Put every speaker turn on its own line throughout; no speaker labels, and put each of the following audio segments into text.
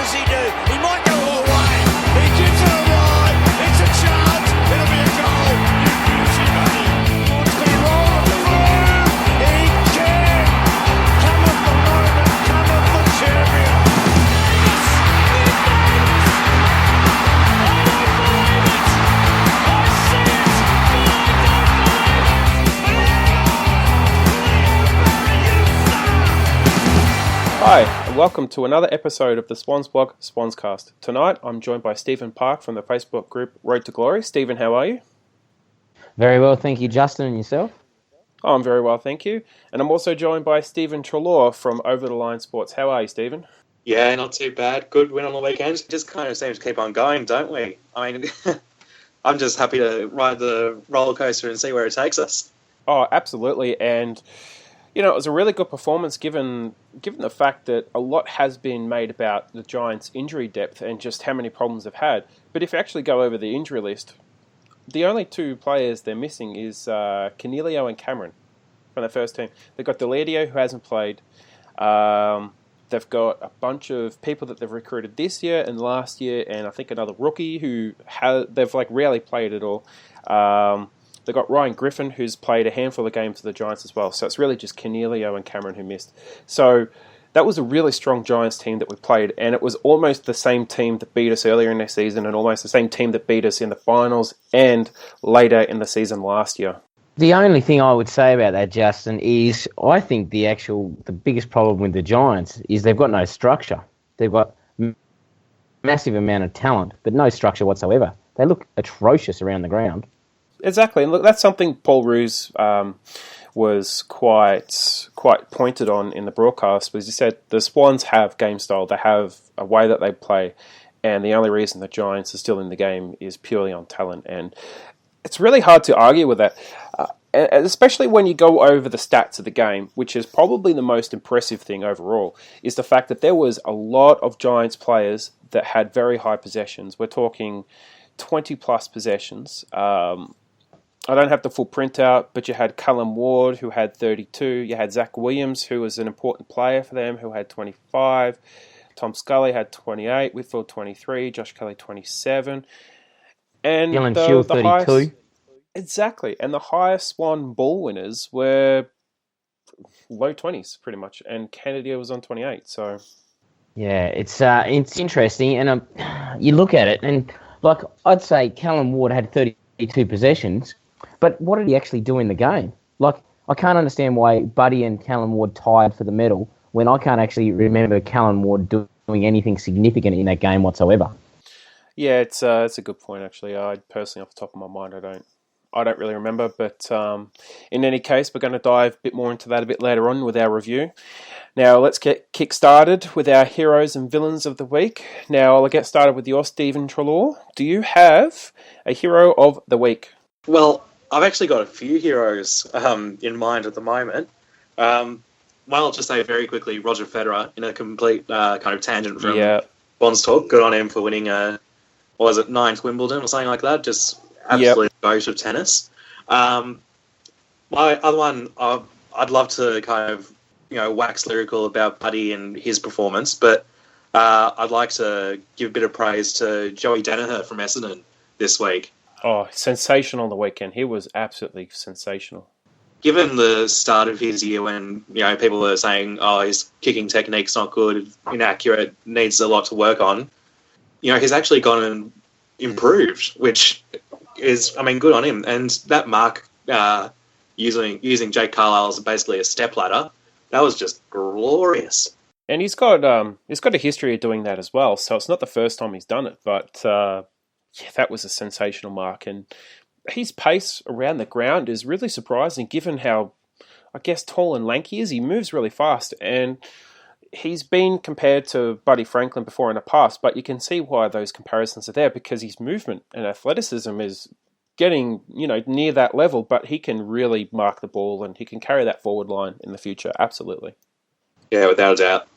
does he do? He might go all the way. He gives it a ride. It's a chance. It'll be a goal. You beauty, buddy. Wants to roll through. He can. Cometh the moment. Cometh the champion. Yes! He made it! I don't believe it! I see it, but I don't believe it!
Hi, and welcome to another episode of the Swans Blog, Swanscast. Tonight, I'm joined by Stephen Park from the Facebook group Road to Glory. Stephen, how are you?
Very well, thank you, Justin, and yourself?
Oh, I'm very well, thank you. And I'm also joined by Stephen Treloar from Over the Line Sports. How are you, Stephen?
Yeah, not too bad. Good win on the weekend. Just kind of seems to keep on going, don't we? I mean, I'm just happy to ride the roller coaster and see where it takes us.
Oh, absolutely. And, you know, it was a really good performance given the fact that a lot has been made about the Giants' injury depth and just how many problems they've had. But if you actually go over the injury list, the only two players they're missing is Canelio and Cameron from the first team. They've got Deladio, who hasn't played. They've got a bunch of people that they've recruited this year and last year, and I think another rookie who they've rarely played at all. They've got Ryan Griffin, who's played a handful of games for the Giants as well. So it's really just Canelio and Cameron who missed. So that was a really strong Giants team that we played, and it was almost the same team that beat us earlier in the season and almost the same team that beat us in the finals and later in the season last year.
The only thing I would say about that, Justin, is I think the biggest problem with the Giants is they've got no structure. They've got massive amount of talent, but no structure whatsoever. They look atrocious around the ground.
Exactly, and look, that's something Paul Roos was quite pointed on in the broadcast, was he said the Swans have game style, they have a way that they play, and the only reason the Giants are still in the game is purely on talent, and it's really hard to argue with that, especially when you go over the stats of the game, which is probably the most impressive thing overall, is the fact that there was a lot of Giants players that had very high possessions. We're talking 20 plus possessions. I don't have the full printout, but you had Callum Ward, who had 32. You had Zach Williams, who was an important player for them, who had 25. Tom Scully had 28. Whitfield 23. Josh Kelly 27. And
Dylan Shield 32.
Highest, exactly. And the highest Swan ball winners were low 20s, pretty much. And Kennedy was on 28. So
Yeah, it's interesting, and you look at it, and I'd say Callum Ward had 32 possessions, but what did he actually do in the game? I can't understand why Buddy and Callum Ward tied for the medal when I can't actually remember Callum Ward doing anything significant in that game whatsoever.
yeah, it's a good point actually. I personally, off the top of my mind, I don't really remember, but in any case, we're going to dive a bit more into that a bit later on with our review. Now, let's get kick-started with our heroes and villains of the week. Now, I'll get started with your Stephen Treloar. Do you have a hero of the week?
Well, I've actually got a few heroes in mind at the moment. Well, I'll just say very quickly, Roger Federer, in a complete kind of tangent from Swans talk. Good on him for winning, 9th Wimbledon or something like that. Just absolute boat of tennis. My other one, I'd love to kind of, wax lyrical about Buddy and his performance, but I'd like to give a bit of praise to Joey Danaher from Essendon this week.
Oh, sensational on the weekend. He was absolutely sensational.
Given the start of his year when, people are saying, his kicking technique's not good, inaccurate, needs a lot to work on, he's actually gone and improved, which is, good on him. And that mark, using Jake Carlisle as basically a stepladder, that was just glorious.
And he's got a history of doing that as well, so it's not the first time he's done it, but that was a sensational mark. And his pace around the ground is really surprising given how, I guess, tall and lanky he is. He moves really fast, and he's been compared to Buddy Franklin before in the past, but you can see why those comparisons are there, because his movement and athleticism is getting, near that level, but he can really mark the ball and he can carry that forward line in the future. Absolutely.
Yeah, without a doubt.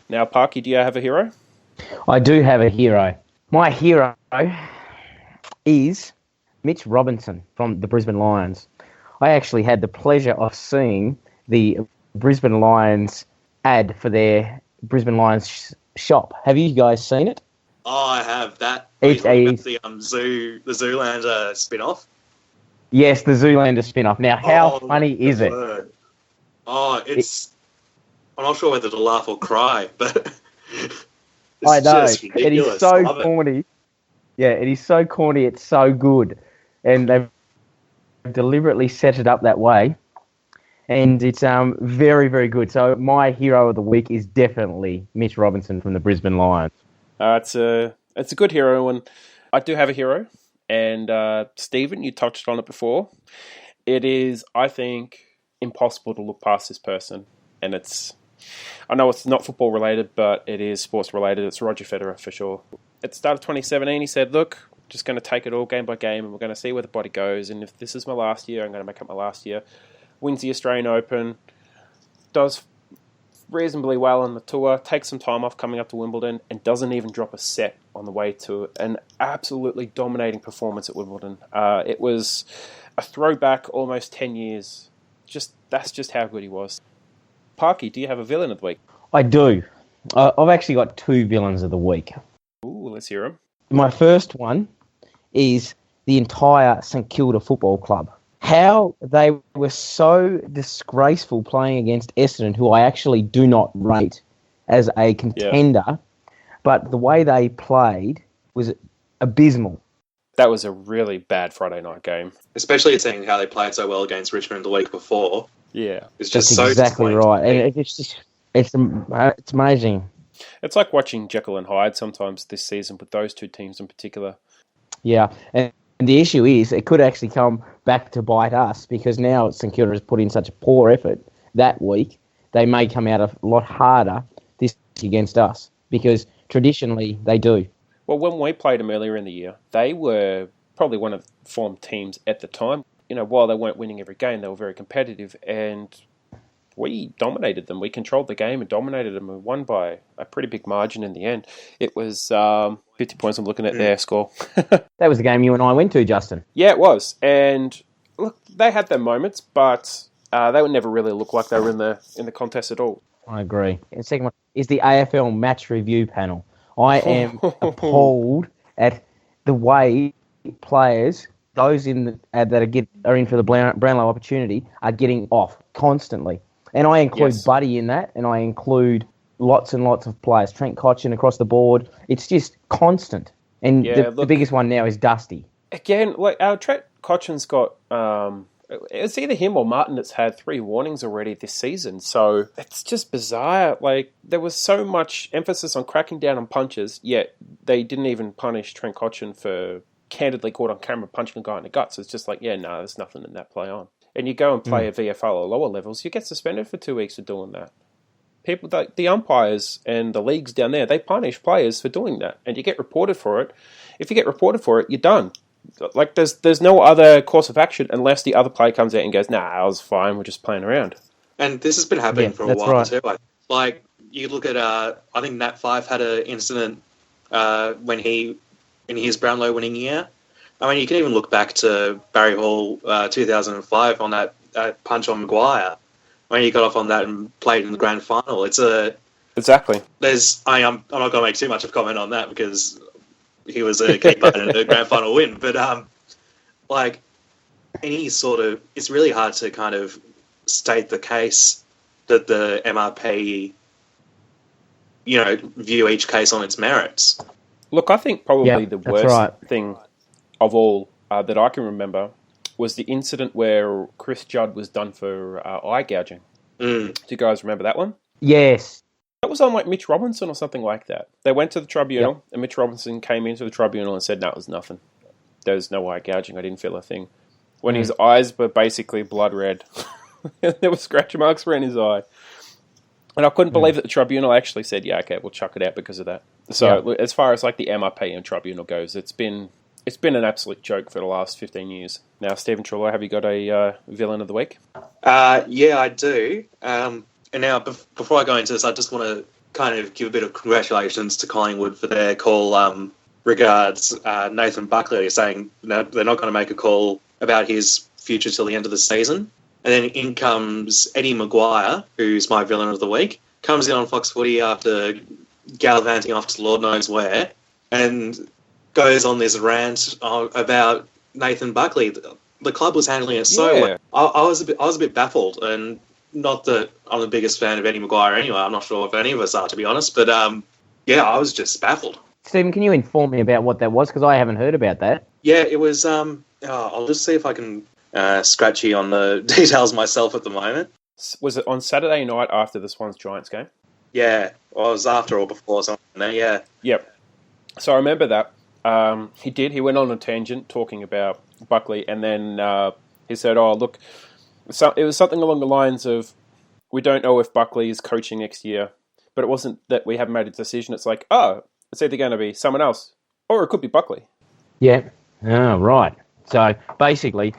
Now, Parky, do you have a hero?
I do have a hero. My hero is Mitch Robinson from the Brisbane Lions. I actually had the pleasure of seeing the Brisbane Lions ad for their Brisbane Lions Shop. Have you guys seen it?
Oh, I have that.
It's
the Zoolander spin-off.
Yes, the Zoolander spin-off. Now, how funny is it?
Word. Oh, I'm not sure whether to laugh or cry, but
I know.
just ridiculous.
It is so
Love
corny. It. Yeah, it is so corny. It's so good. And they've deliberately set it up that way. And it's very, very good. So my hero of the week is definitely Mitch Robinson from the Brisbane Lions.
It's a good hero, and I do have a hero. And Stephen, you touched on it before. It is, I think, impossible to look past this person. And I know it's not football related, but it is sports related. It's Roger Federer for sure. At the start of 2017, he said, look, just going to take it all game by game, and we're going to see where the body goes. And if this is my last year, I'm going to make up my last year. Wins the Australian Open, does reasonably well on the tour, takes some time off coming up to Wimbledon, and doesn't even drop a set on the way to an absolutely dominating performance at Wimbledon. It was a throwback almost 10 years. That's just how good he was. Parky, do you have a villain of the week?
I do. I've actually got 2 villains of the week.
Ooh, let's hear them.
My first one is the entire St Kilda Football Club. How they were so disgraceful playing against Essendon, who I actually do not rate as a contender, but the way they played was abysmal.
That was a really bad Friday night game.
Especially seeing how they played so well against Richmond the week before.
Yeah.
It's just
That's
so
exactly right. And it's amazing.
It's like watching Jekyll and Hyde sometimes this season with those 2 teams in particular.
Yeah, and the issue is it could actually come back to bite us because now St Kilda has put in such a poor effort that week, they may come out a lot harder this against us because traditionally they do.
Well, when we played them earlier in the year, they were probably one of the form teams at the time. You know, while they weren't winning every game, they were very competitive, and we dominated them. We controlled the game and dominated them and won by a pretty big margin in the end. It was 50 points I'm looking at their score.
That was the game you and I went to, Justin.
Yeah, it was. And look, they had their moments, but they would never really look like they were in the contest at all.
I agree. And the second one is the AFL match review panel. I am appalled at the way players, those in that are in for the Brownlow opportunity, are getting off constantly. And I include Buddy in that, and I include lots and lots of players. Trent Cotchin across the board. It's just constant. And the biggest one now is Dusty.
Again, like Trent Cotchin's got... it's either him or Martin that's had 3 warnings already this season. So it's just bizarre. Like, there was so much emphasis on cracking down on punches, yet they didn't even punish Trent Cotchin for candidly caught on camera punching a guy in the guts. It's just like, there's nothing in that play on. And you go and play a VFL or lower levels, you get suspended for 2 weeks for doing that. People, the umpires and the leagues down there, they punish players for doing that, and you get reported for it. If you get reported for it, you're done. Like, there's no other course of action unless the other player comes out and goes, I was fine, we're just playing around.
And this has been happening for a while too. Like, you look at, I think Nat 5 had an incident in his Brownlow winning year. I mean, you can even look back to Barry Hall 2005 on that punch on Maguire when he got off on that and played in the grand final.
Exactly.
I'm not going to make too much of a comment on that because he was a key part in the grand final win. But it's really hard to kind of state the case that the MRP, view each case on its merits.
Look, I think probably the worst thing of all that I can remember was the incident where Chris Judd was done for eye gouging. Do you guys remember that one?
Yes.
That was on like Mitch Robinson or something like that. They went to the tribunal and Mitch Robinson came into the tribunal and said, no, it was nothing. There's no eye gouging. I didn't feel a thing. When his eyes were basically blood red. There were scratch marks around his eye. And I couldn't believe that the tribunal actually said, okay, we'll chuck it out because of that. So as far as like the MRP and tribunal goes, it's been an absolute joke for the last 15 years. Now, Stephen Treloar, have you got a villain of the week?
Yeah, I do. And now, before I go into this, I just want to kind of give a bit of congratulations to Collingwood for their call. Regards Nathan Buckley saying they're not going to make a call about his future till the end of the season. And then in comes Eddie Maguire, who's my villain of the week, comes in on Fox Footy after gallivanting off to Lord knows where, and goes on this rant about Nathan Buckley. The club was handling it so well. I was a bit baffled, and not that I'm the biggest fan of Eddie McGuire anyway. I'm not sure if any of us are, to be honest. But I was just baffled.
Stephen, can you inform me about what that was? Because I haven't heard about that.
Yeah, it was. I'll just see if I can scratchy on the details myself at the moment.
Was it on Saturday night after the Swans Giants game?
Yeah, well, it was after or before something there. Yeah.
Yep. So I remember that. He went on a tangent talking about Buckley, and then he said, "Oh, look, it was something along the lines of, we don't know if Buckley is coaching next year, but it wasn't that we haven't made a decision. It's like, it's either going to be someone else, or it could be Buckley."
Yeah. Oh, right. So basically,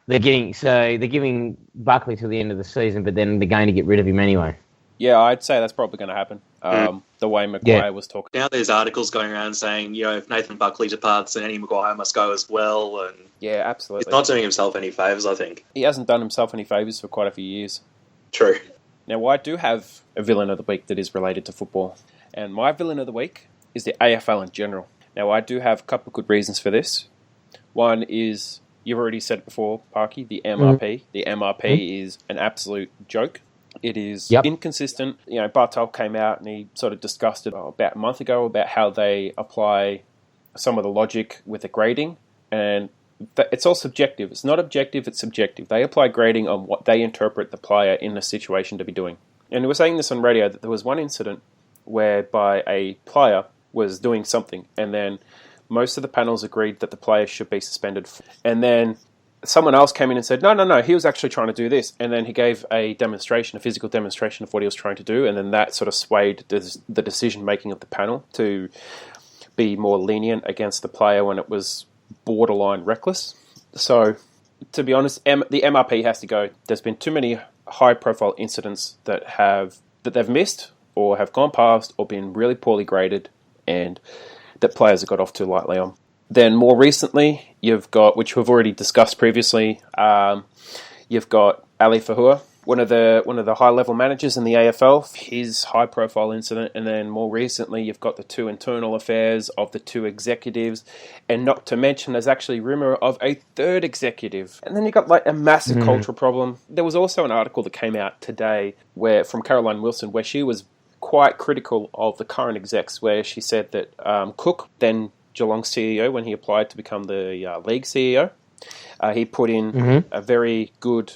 they're giving Buckley till the end of the season, but then they're going to get rid of him anyway.
Yeah, I'd say that's probably going to happen. The way McVeigh was talking.
Now there's articles going around saying, if Nathan Buckley departs, then Eddie McGuire must go as well. And
yeah, absolutely.
He's not doing himself any favours, I think.
He hasn't done himself any favours for quite a few years.
True.
Now, I do have a villain of the week that is related to football. And my villain of the week is the AFL in general. Now, I do have a couple of good reasons for this. One is, you've already said it before, Parky, the MRP. Mm-hmm. The MRP is an absolute joke. It is inconsistent. Bartel came out and he sort of discussed it about a month ago about how they apply some of the logic with the grading. And it's all subjective. It's not objective, it's subjective. They apply grading on what they interpret the player in the situation to be doing. And we were saying this on radio, that there was one incident whereby a player was doing something, and then most of the panels agreed that the player should be suspended. And then someone else came in and said, no, he was actually trying to do this. And then he gave a physical demonstration of what he was trying to do. And then that sort of swayed the decision-making of the panel to be more lenient against the player when it was borderline reckless. So, to be honest, the MRP has to go. There's been too many high-profile incidents that they've missed or have gone past or been really poorly graded and that players have got off too lightly on. Then more recently, you've got, which we've already discussed previously, you've got Aliir, one of the high-level managers in the AFL, his high-profile incident, and then more recently, you've got the two internal affairs of the two executives, and not to mention, there's actually rumour of a third executive. And then you've got like a massive cultural problem. There was also an article that came out today from Caroline Wilson, where she was quite critical of the current execs, where she said that Cook, then Geelong's CEO, when he applied to become the league CEO, he put in a very good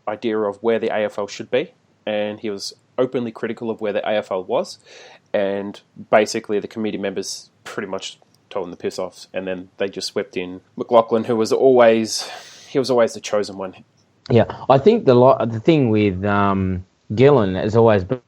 idea of where the AFL should be, and he was openly critical of where the AFL was, and basically the committee members pretty much told him to piss off, and then they just swept in McLaughlin, who was always the chosen one.
Yeah, I think the thing with Gillen has always been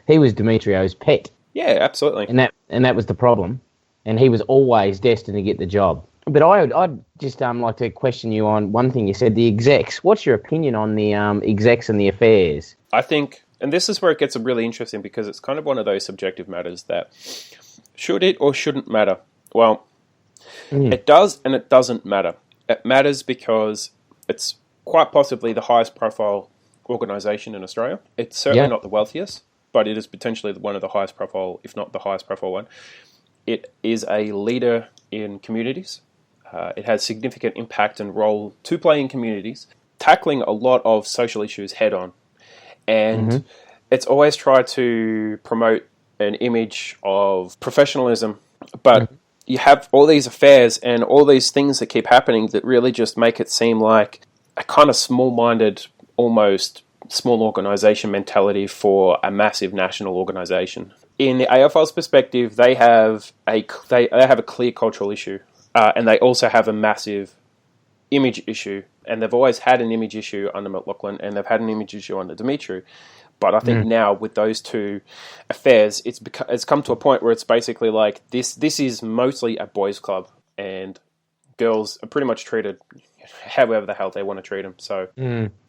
he was Demetrio's pet.
Yeah, absolutely,
and that was the problem, and he was always destined to get the job. But I'd just like to question you on one thing you said, the execs. What's your opinion on the execs and the affairs?
I think, and this is where it gets really interesting, because it's kind of one of those subjective matters that should it or shouldn't matter? Well, it does and it doesn't matter. It matters because it's quite possibly the highest profile organisation in Australia. It's certainly not the wealthiest, but it is potentially one of the highest profile, if not the highest profile one. It is a leader in communities. It has significant impact and role to play in communities, tackling a lot of social issues head on. And it's always tried to promote an image of professionalism, but you have all these affairs and all these things that keep happening that really just make it seem like a kind of small-minded, almost small organisation mentality for a massive national organisation. In the AFL's perspective, they have a clear cultural issue. And they also have a massive image issue. And they've always had an image issue under McLaughlin, and they've had an image issue under Dimitri. But I think now with those two affairs, it's come to a point where it's basically like this is mostly a boys' club, and girls are pretty much treated however the hell they want to treat them. So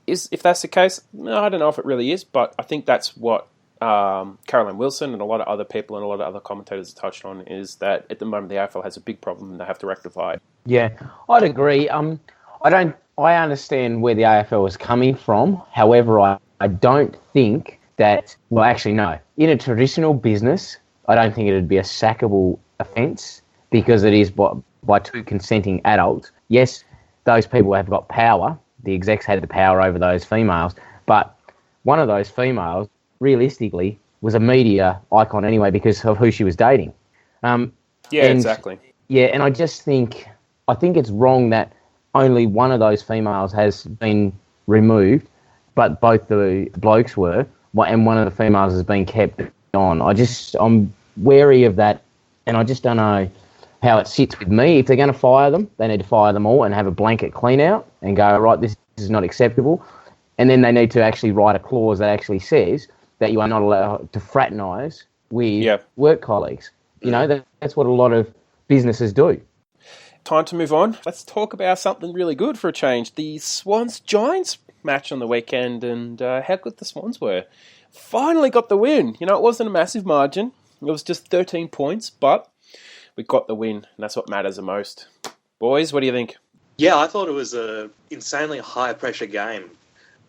if that's the case, I don't know if it really is, but I think that's what Caroline Wilson and a lot of other people and a lot of other commentators have touched on, is that at the moment the AFL has a big problem and they have to rectify it. Yeah,
I'd agree. I understand where the AFL is coming from. However, I don't think that, well, actually, no. In a traditional business, I don't think it'd be a sackable offence because it is by two consenting adults. Yes, those people have got power. The execs had the power over those females, but one of those females, realistically, was a media icon anyway because of who she was dating.
Exactly.
Yeah, and I think it's wrong that only one of those females has been removed, but both the blokes were, and one of the females has been kept on. I'm wary of that, and I just don't know how it sits with me. If they're going to fire them, they need to fire them all and have a blanket clean out and go, right, this is not acceptable. And then they need to actually write a clause that actually says that you are not allowed to fraternise with work colleagues. You know, that's what a lot of businesses do.
Time to move on. Let's talk about something really good for a change. The Swans-Giants match on the weekend and how good the Swans were. Finally got the win. You know, it wasn't a massive margin. It was just 13 points, but we got the win, and that's what matters the most. Boys, what do you think?
Yeah, I thought it was an insanely high-pressure game.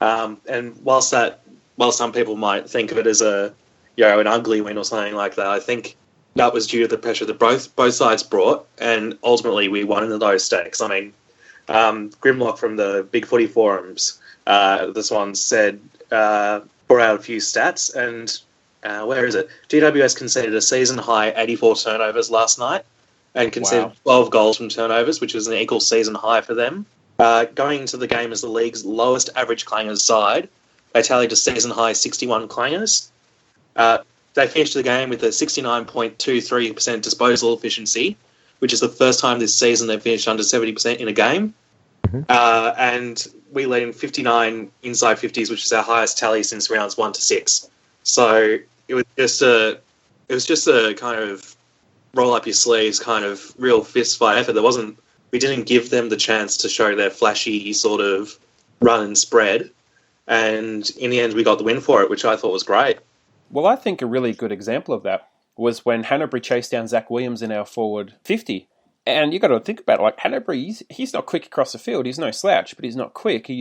And while some people might think of it as an ugly win or something like that, I think that was due to the pressure that both sides brought, and ultimately we won in those stakes. I mean, Grimlock from the Big Footy forums, the Swans said, brought out a few stats, and where is it? GWS conceded a season-high 84 turnovers last night, and conceded 12 goals from turnovers, which is an equal season high for them. Going into the game as the league's lowest average clangers side, they tallied a season-high 61 clangers. They finished the game with a 69.23% disposal efficiency, which is the first time this season they've finished under 70% in a game. Mm-hmm. And we led in 59 inside 50s, which is our highest tally since rounds 1 to 6. So it was just a kind of roll up your sleeves kind of real fist fight effort. We didn't give them the chance to show their flashy sort of run and spread. And in the end, we got the win for it, which I thought was great.
Well, I think a really good example of that was when Hanbury chased down Zach Williams in our forward 50. And you got to think about it, like Hanbury, he's not quick across the field. He's no slouch, but he's not quick.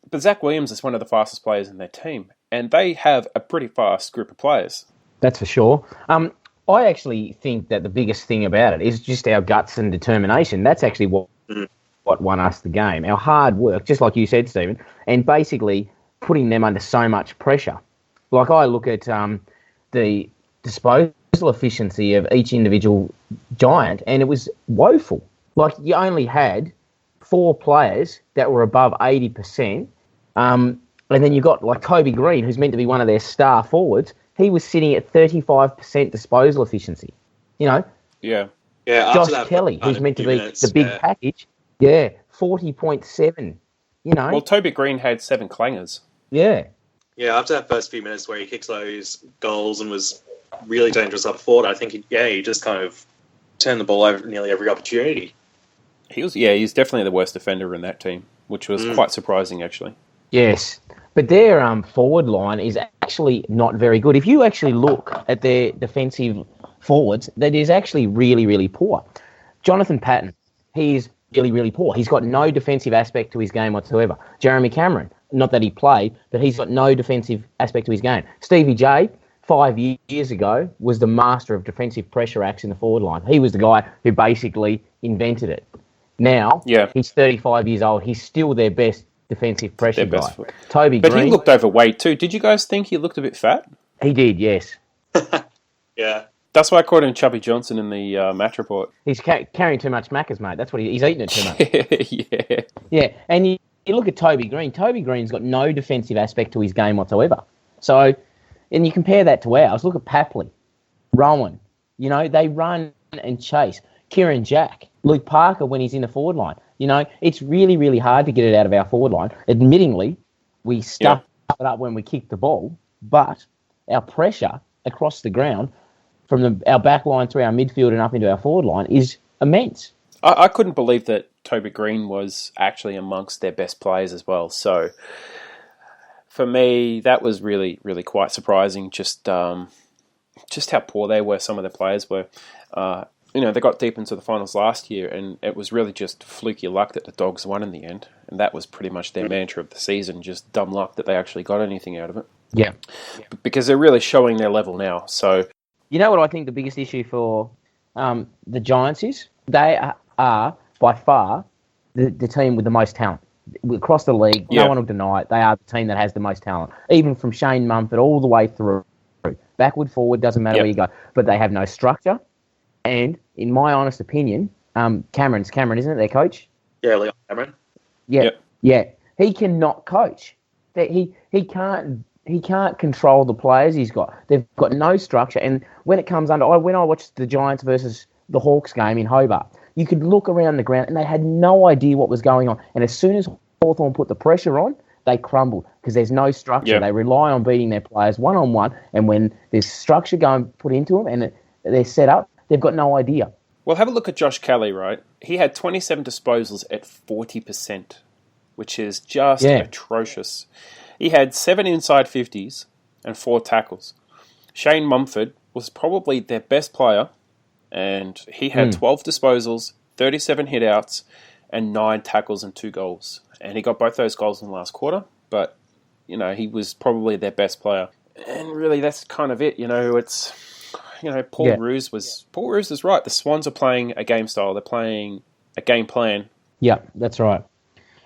But Zach Williams is one of the fastest players in their team. And they have a pretty fast group of players.
That's for sure. I actually think that the biggest thing about it is just our guts and determination. That's actually what won us the game. Our hard work, just like you said, Stephen, and basically putting them under so much pressure. Like I look at the disposal efficiency of each individual Giant, and it was woeful. Like you only had 4 players that were above 80%, and then you got like Toby Green, who's meant to be one of their star forwards. He was sitting at 35% disposal efficiency. You know?
Yeah.
Josh Kelly, who's meant to be the big package. Yeah, 40.7. You know?
Well, Toby Green had 7 clangers.
Yeah.
Yeah, after that first few minutes where he kicked those goals and was really dangerous up forward, I think he just kind of turned the ball over nearly every opportunity.
He's definitely the worst defender in that team, which was quite surprising, actually.
Yes, but their forward line is actually not very good. If you actually look at their defensive forwards, that is actually really, really poor. Jonathan Patton, he's really, really poor. He's got no defensive aspect to his game whatsoever. Jeremy Cameron, not that he played, but he's got no defensive aspect to his game. Stevie J, 5 years ago, was the master of defensive pressure acts in the forward line. He was the guy who basically invented it. Now, he's 35 years old. He's still their best defensive pressure guy. Toby Green.
But he looked overweight too. Did you guys think he looked a bit fat?
He did, yes.
Yeah.
That's why I called him Chubby Johnson in the match report.
He's carrying too much Maccas, mate. That's what he's eating it too much. Yeah, and you look at Toby Green. Toby Green's got no defensive aspect to his game whatsoever. So, and you compare that to ours. Look at Papley, Rowan. You know, they run and chase. Kieran Jack, Luke Parker when he's in the forward line. You know, it's really, really hard to get it out of our forward line. Admittingly, we stuffed it up when we kicked the ball, but our pressure across the ground from our back line through our midfield and up into our forward line is immense.
I couldn't believe that Toby Green was actually amongst their best players as well. So for me, that was really, really quite surprising. Just how poor they were. Some of the players were. They got deep into the finals last year, and it was really just fluky luck that the Dogs won in the end. And that was pretty much their mantra of the season, just dumb luck that they actually got anything out of it.
Yeah.
Because they're really showing their level now. So
You know what I think the biggest issue for the Giants is? They are by far the team with the most talent. Across the league, no one will deny it. They are the team that has the most talent. Even from Shane Mumford all the way through. Backward, forward, doesn't matter where you go. But they have no structure. And in my honest opinion, Cameron, isn't it, their coach?
Yeah, Leon Cameron.
Yeah. He cannot coach. He can't control the players he's got. They've got no structure. And when it comes under, when I watched the Giants versus the Hawks game in Hobart, you could look around the ground and they had no idea what was going on. And as soon as Hawthorn put the pressure on, they crumbled because there's no structure.
Yeah.
They rely on beating their players one-on-one. And when there's structure going put into them and they're set up, they've got no idea.
Well, have a look at Josh Kelly, right? He had 27 disposals at 40%, which is just atrocious. He had 7 inside 50s and 4 tackles. Shane Mumford was probably their best player, and he had 12 disposals, 37 hitouts, and 9 tackles and 2 goals. And he got both those goals in the last quarter, but, he was probably their best player. And really, that's kind of it. Paul Roos was right. The Swans are playing a game style. They're playing a game plan.
Yeah, that's right.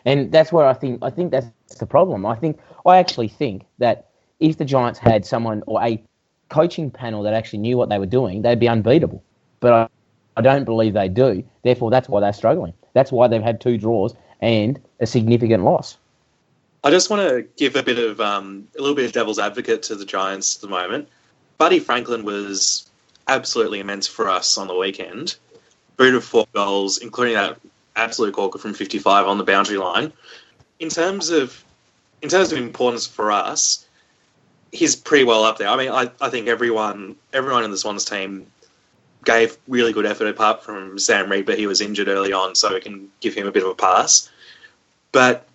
And that's where I think that's the problem. I actually think that if the Giants had someone or a coaching panel that actually knew what they were doing, they'd be unbeatable. But I don't believe they do. Therefore, that's why they're struggling. That's why they've had 2 draws and a significant loss.
I just want to give a little bit of devil's advocate to the Giants at the moment. Buddy Franklin was absolutely immense for us on the weekend. Booted 4 goals, including that absolute corker from 55 on the boundary line. In terms of importance for us, he's pretty well up there. I mean, I think everyone in the Swans team gave really good effort apart from Sam Reid, but he was injured early on, so we can give him a bit of a pass. But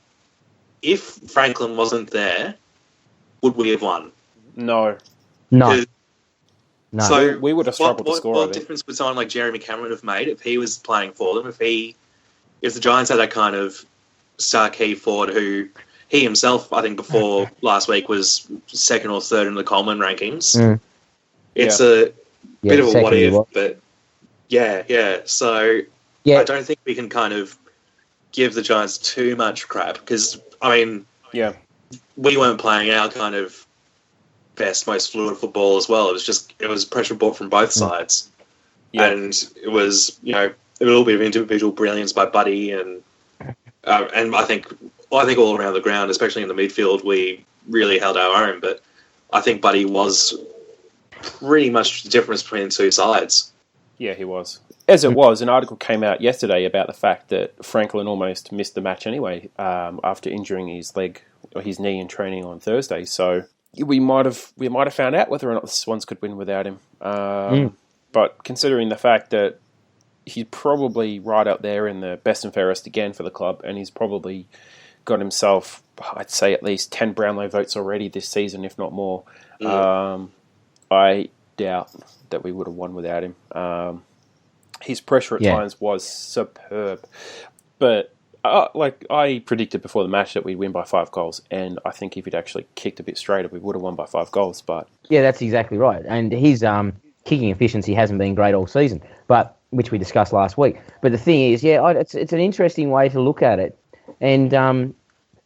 if Franklin wasn't there, would we have won?
No.
So
we would have struggled to score.
What difference would someone like Jeremy Cameron have made if he was playing for them? If the Giants had that kind of star key forward who he himself, I think before last week, was 2nd or 3rd in the Coleman rankings. It's a bit of a what if, but yeah. So I don't think we can kind of give the Giants too much crap because, we weren't playing our kind of best, most fluid football as well. It was pressure brought from both sides. And it was, a little bit of individual brilliance by Buddy and I think all around the ground, especially in the midfield, we really held our own. But I think Buddy was pretty much the difference between the 2 sides.
Yeah, he was. As it was, an article came out yesterday about the fact that Franklin almost missed the match anyway after injuring his leg or his knee in training on Thursday. So we might have found out whether or not the Swans could win without him. But considering the fact that he's probably right up there in the best and fairest again for the club, and he's probably got himself, I'd say, at least 10 Brownlow votes already this season, if not more. I doubt that we would have won without him. His pressure at times was superb. But I predicted before the match that we'd win by 5 goals, and I think if he'd actually kicked a bit straighter, we would have won by 5 goals. But
yeah, that's exactly right. And his kicking efficiency hasn't been great all season, but which we discussed last week. But the thing is, it's an interesting way to look at it, and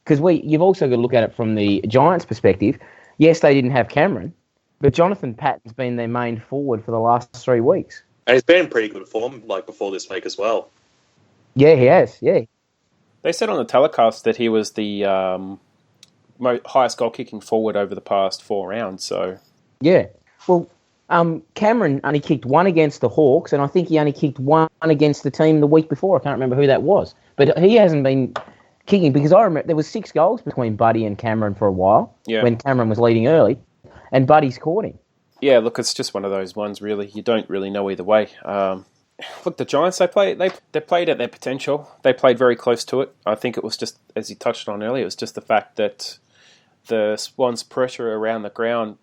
because you've also got to look at it from the Giants' perspective. Yes, they didn't have Cameron, but Jonathan Patton's been their main forward for the last 3 weeks.
And he's been in pretty good form, before this week as well.
Yeah, he has, yeah.
They said on the telecast that he was the highest goal-kicking forward over the past 4 rounds, so... Yeah.
Well, Cameron only kicked 1 against the Hawks, and I think he only kicked 1 against the team the week before. I can't remember who that was. But he hasn't been kicking, because I remember there was 6 goals between Buddy and Cameron for a while, when Cameron was leading early, and Buddy scored him.
Yeah, look, it's just one of those ones, really. You don't really know either way. Look, the Giants, they played at their potential. They played very close to it. I think it was just, as you touched on earlier, it was just the fact that the Swans' pressure around the ground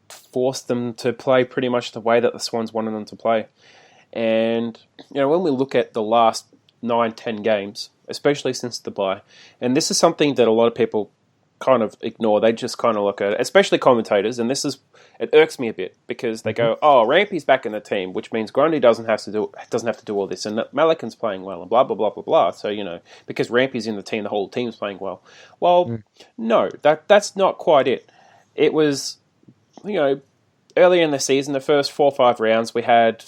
forced them to play pretty much the way that the Swans wanted them to play. And, when we look at the last 9-10 games, especially since the bye, and this is something that a lot of people kind of ignore. They just kind of look at it, especially commentators, and this is it irks me a bit because they go, "Oh, Rampe's back in the team," which means Grundy doesn't have to do all this, and Malikan's playing well, and blah blah blah blah blah. So because Rampe's in the team, the whole team's playing well. Well, no, that's not quite it. It was, earlier in the season, the first 4 or 5 rounds, we had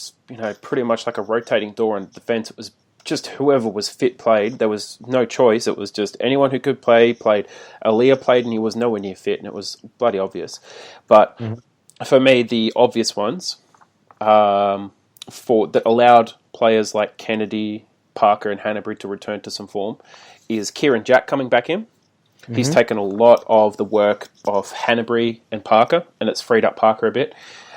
pretty much like a rotating door in defence. It was just whoever was fit played. There was no choice. It was just anyone who could play played. Aliir played and he was nowhere near fit, and it was bloody obvious. But for me, the obvious ones that allowed players like Kennedy, Parker, and Hanbury to return to some form is Kieran Jack coming back in. He's taken a lot of the work of Hanbury and Parker, and it's freed up Parker a bit.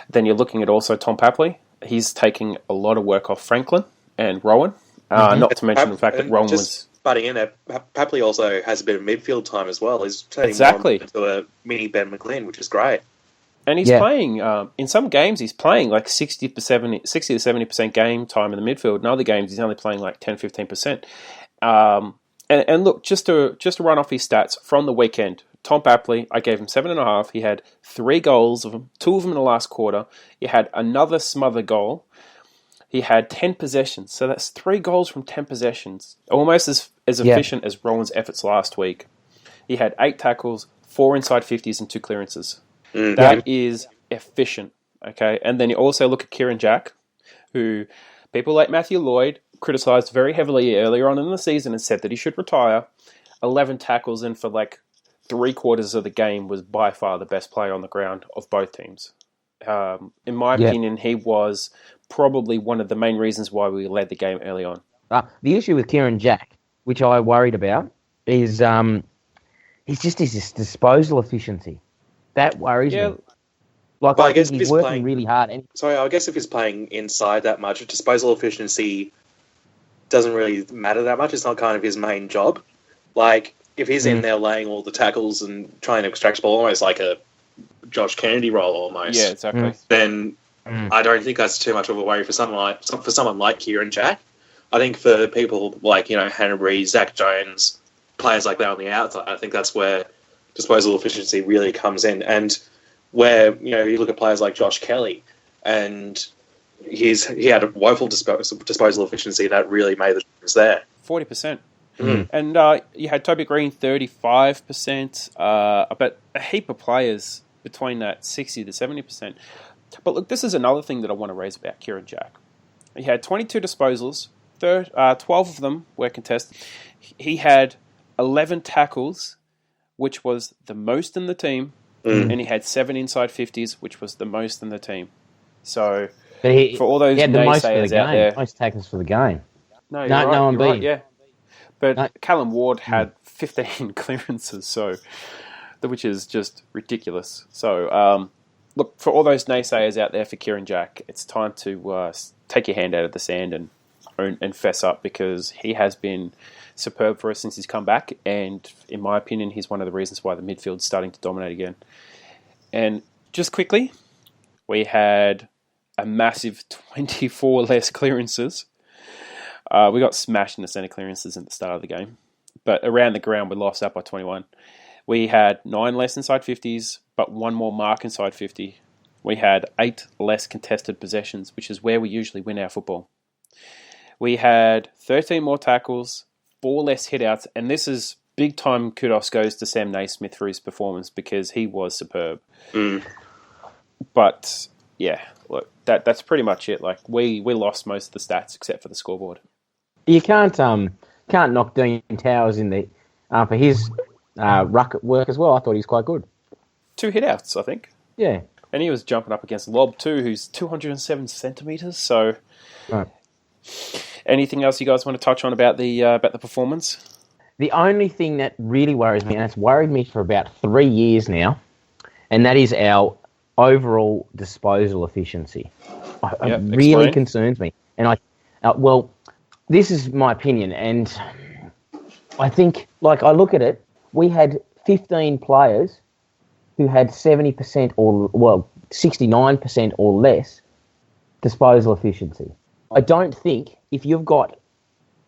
Then you're looking at also Tom Papley. He's taking a lot of work off Franklin and Rowan. Not to mention the fact that Rowan was...
Butting in there, Papley also has a bit of midfield time as well. He's turning more into a mini Ben McLean, which is great.
And he's playing, in some games, he's playing like 60 to 70% game time in the midfield. In other games, he's only playing like 10-15%. And look, just to run off his stats from the weekend, Tom Papley, I gave him 7.5. He had 3 goals, 2 of them in the last quarter. He had another smother goal. He had 10 possessions, so that's 3 goals from 10 possessions. Almost as efficient as Rowan's efforts last week. He had 8 tackles, 4 inside 50s, and 2 clearances. That is efficient, okay? And then you also look at Kieran Jack, who people like Matthew Lloyd criticised very heavily earlier on in the season and said that he should retire. 11 tackles in for like 3/4 of the game, was by far the best player on the ground of both teams. In my opinion, he was probably one of the main reasons why we led the game early on.
The issue with Kieran Jack, which I worried about, is his disposal efficiency. That worries me. Like, I guess he's working really hard.
I guess if he's playing inside that much, disposal efficiency doesn't really matter that much. It's not kind of his main job. Like, if he's in there laying all the tackles and trying to extract the ball, almost like a Josh Kennedy role almost.
Yeah, exactly.
Then I don't think that's too much of a worry for someone like Kieran Jack. I think for people like Hanbury, Zach Jones, players like that on the outside, I think that's where disposal efficiency really comes in, and where you look at players like Josh Kelly, and he had a woeful disposal efficiency that really made the difference there.
40%. And you had Toby Green 35%, but a heap of players between that 60 to 70%. But look, this is another thing that I want to raise about Kieran Jack. He had 22 disposals, 12 of them were contested. He had 11 tackles, which was the most in the team, and he had 7 inside 50s, which was the most in the team. So, for all those naysayers out there...
Most tackles for the game.
No,
I'm beating.
Right, yeah. But Callum Ward had 15 clearances, which is just ridiculous. So, look, for all those naysayers out there for Kieran Jack, it's time to take your hand out of the sand and fess up, because he has been superb for us since he's come back, and in my opinion, he's one of the reasons why the midfield's starting to dominate again. And just quickly, we had a massive 24 less clearances. We got smashed in the centre clearances at the start of the game, but around the ground we lost out by 21. We had 9 less inside 50s, but 1 more mark inside 50. We had 8 less contested possessions, which is where we usually win our football. We had 13 more tackles, 4 less hit-outs, and this is big time kudos goes to Sam Naismith for his performance, because he was superb. But, yeah, look, that's pretty much it. Like, we lost most of the stats except for the scoreboard.
You can't knock Dean Towers in the for his ruck work as well. I thought he was quite good.
2 hit-outs, I think.
Yeah.
And he was jumping up against Lob too, who's 207 centimetres, so...
Right.
Anything else you guys want to touch on about the performance?
The only thing that really worries me, and it's worried me for about 3 years now, and that is our overall disposal efficiency. It really concerns me. And this is my opinion, and I think, like, I look at it, we had 15 players who had 70% or, 69% or less disposal efficiency. I don't think, if you've got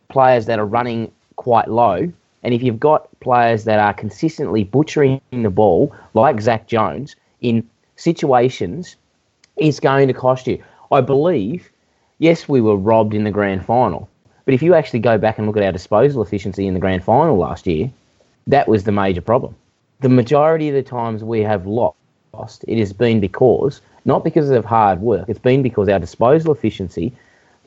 players that are running quite low, and if you've got players that are consistently butchering the ball, like Zach Jones, in situations is going to cost you. I believe, yes, we were robbed in the grand final, but if you actually go back and look at our disposal efficiency in the grand final last year, that was the major problem. The majority of the times we have lost, it has been not because of hard work, it's been because our disposal efficiency,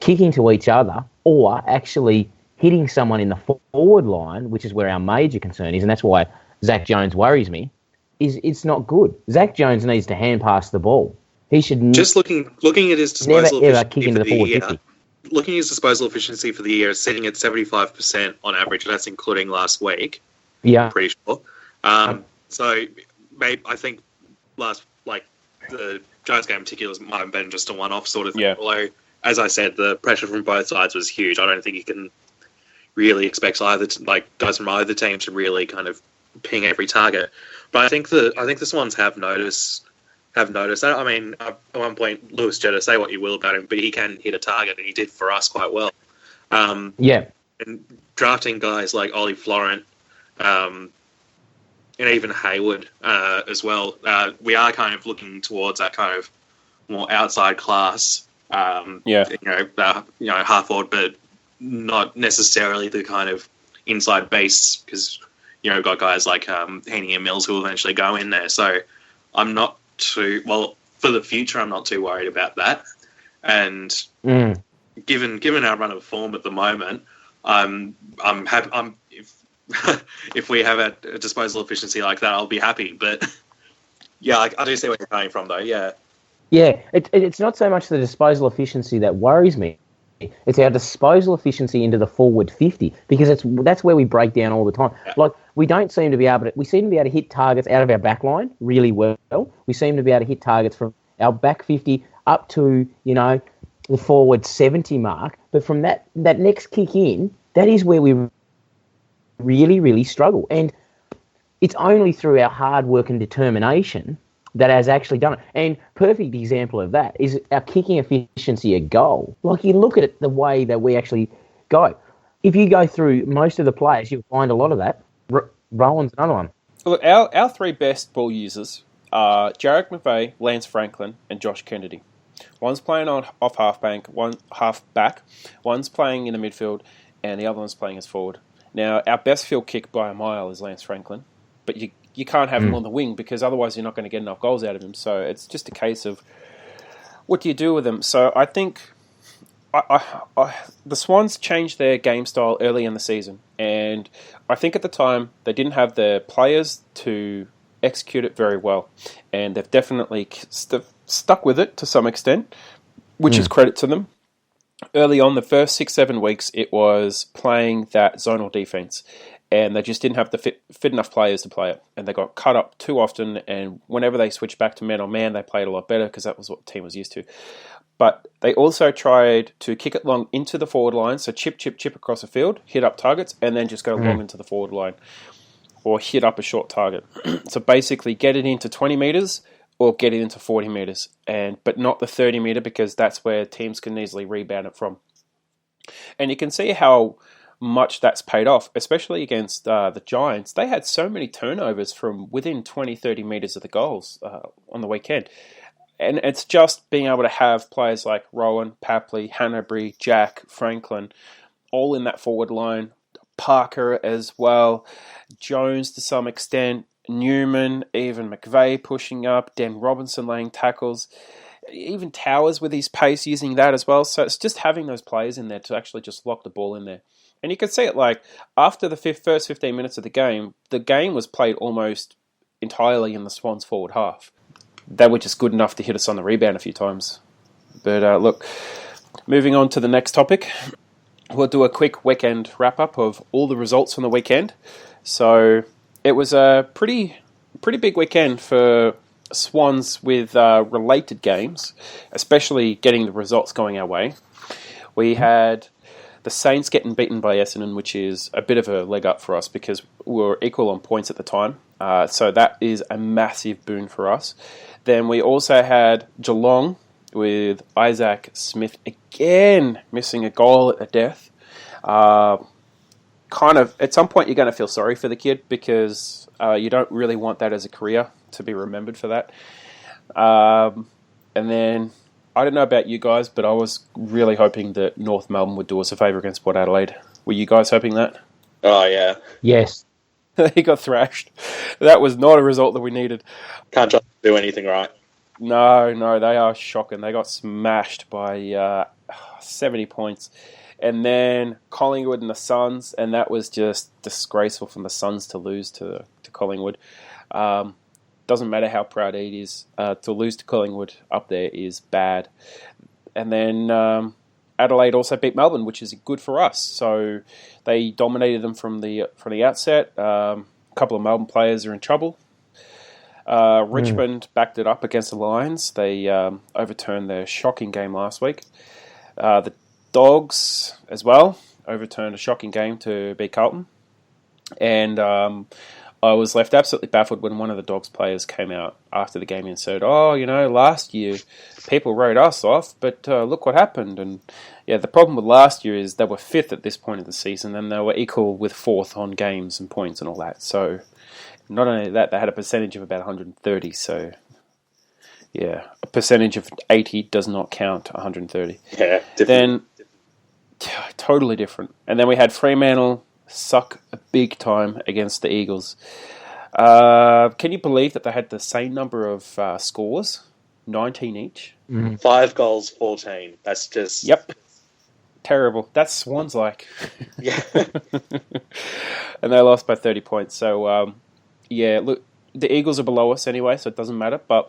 kicking to each other, or actually hitting someone in the forward line, which is where our major concern is, and that's why Zach Jones worries me, is it's not good. Zach Jones needs to hand pass the ball. He should
just looking at his disposal
never ever kick
efficiency
into
for
the
the
forward
year.
50.
Looking at his disposal efficiency for the year, it's sitting at 75% on average. That's including last week.
Yeah,
I'm pretty sure. So maybe I think the Giants game in particular might have been just a one-off sort of thing.
Yeah.
Although, as I said, the pressure from both sides was huge. I don't think you can really expect guys from either team to really kind of ping every target. But I think the Swans have noticed that. I mean, at one point, Lewis Jetta, say what you will about him, but he can hit a target, and he did for us quite well.
yeah.
And drafting guys like Ollie Florent, and even Hayward as well, we are kind of looking towards that kind of more outside class. Half forward, but not necessarily the kind of inside base, because we've got guys like Heaney and Mills who will eventually go in there. So I'm not for the future, I'm not too worried about that. And given our run of form at the moment, I'm happy. If we have a disposal efficiency like that, I'll be happy. But yeah, I do see where you're coming from, though. Yeah.
Yeah, it's not so much the disposal efficiency that worries me. It's our disposal efficiency into the forward 50, because that's where we break down all the time. Yeah. Like, we seem to be able to hit targets out of our back line really well. We seem to be able to hit targets from our back 50 up to, the forward 70 mark. But from that next kick in, that is where we really, really struggle. And it's only through our hard work and determination that has actually done it. And perfect example of that is our kicking efficiency at goal. Like, you look at it, the way that we actually go. If you go through most of the players, you'll find a lot of that. Rowan's another one.
Look, our three best ball users are Jarrod McVeigh, Lance Franklin, and Josh Kennedy. One's playing off half-back, one's playing in the midfield, and the other one's playing as forward. Now, our best field kick by a mile is Lance Franklin, but you can't have him on the wing, because otherwise you're not going to get enough goals out of him. So it's just a case of what do you do with him. So I think the Swans changed their game style early in the season, and I think at the time they didn't have the players to execute it very well, and they've definitely stuck with it to some extent, which is credit to them. Early on, the first 6-7 weeks, it was playing that zonal defense, and they just didn't have the fit enough players to play it, and they got cut up too often, and whenever they switched back to man-on-man, they played a lot better, because that was what the team was used to. But they also tried to kick it long into the forward line, so chip across the field, hit up targets, and then just go long into the forward line, or hit up a short target. So basically, get it into 20 metres, or get it into 40 metres, but not the 30 metre, because that's where teams can easily rebound it from. And you can see how much that's paid off, especially against the Giants. They had so many turnovers from within 20, 30 metres of the goals on the weekend. And it's just being able to have players like Rowan, Papley, Hanbury, Jack, Franklin, all in that forward line. Parker as well, Jones to some extent, Newman, even McVeigh pushing up, Dan Robinson laying tackles, even Towers with his pace using that as well. So it's just having those players in there to actually just lock the ball in there. And you can see it, like, after the first 15 minutes of the game was played almost entirely in the Swans forward half. They were just good enough to hit us on the rebound a few times. But look, moving on to the next topic, we'll do a quick weekend wrap-up of all the results from the weekend. So it was a pretty big weekend for Swans with related games, especially getting the results going our way. We had the Saints getting beaten by Essendon, which is a bit of a leg up for us, because we were equal on points at the time. So that is a massive boon for us. Then we also had Geelong with Isaac Smith again missing a goal at the death. Kind of, at some point you're going to feel sorry for the kid, because you don't really want that as a career, to be remembered for that. And then, I don't know about you guys, but I was really hoping that North Melbourne would do us a favour against Port Adelaide. Were you guys hoping that?
Oh, yeah.
Yes.
They got thrashed. That was not a result that we needed.
Can't just do anything right.
No, they are shocking. They got smashed by 70 points. And then Collingwood and the Suns, and that was just disgraceful from the Suns to lose to Collingwood. Doesn't matter how proud Reid is, to lose to Collingwood up there is bad. And then Adelaide also beat Melbourne, which is good for us. So they dominated them from the outset. A couple of Melbourne players are in trouble. Richmond backed it up against the Lions. They overturned their shocking game last week. The Dogs, as well, overturned a shocking game to beat Carlton. And I was left absolutely baffled when one of the Dogs players came out after the game and said, last year people wrote us off, but look what happened. And yeah, the problem with last year is they were 5th at this point of the season, and they were equal with 4th on games and points and all that. So not only that, they had a percentage of about 130. So yeah, a percentage of 80 does not count 130.
Yeah,
then totally different. And then we had Fremantle suck a big time against the Eagles. Can you believe that they had the same number of scores? 19 each?
5 goals, 14. That's just...
Yep. Terrible. That's Swans like.
Yeah.
And they lost by 30 points. So, look, the Eagles are below us anyway, so it doesn't matter. But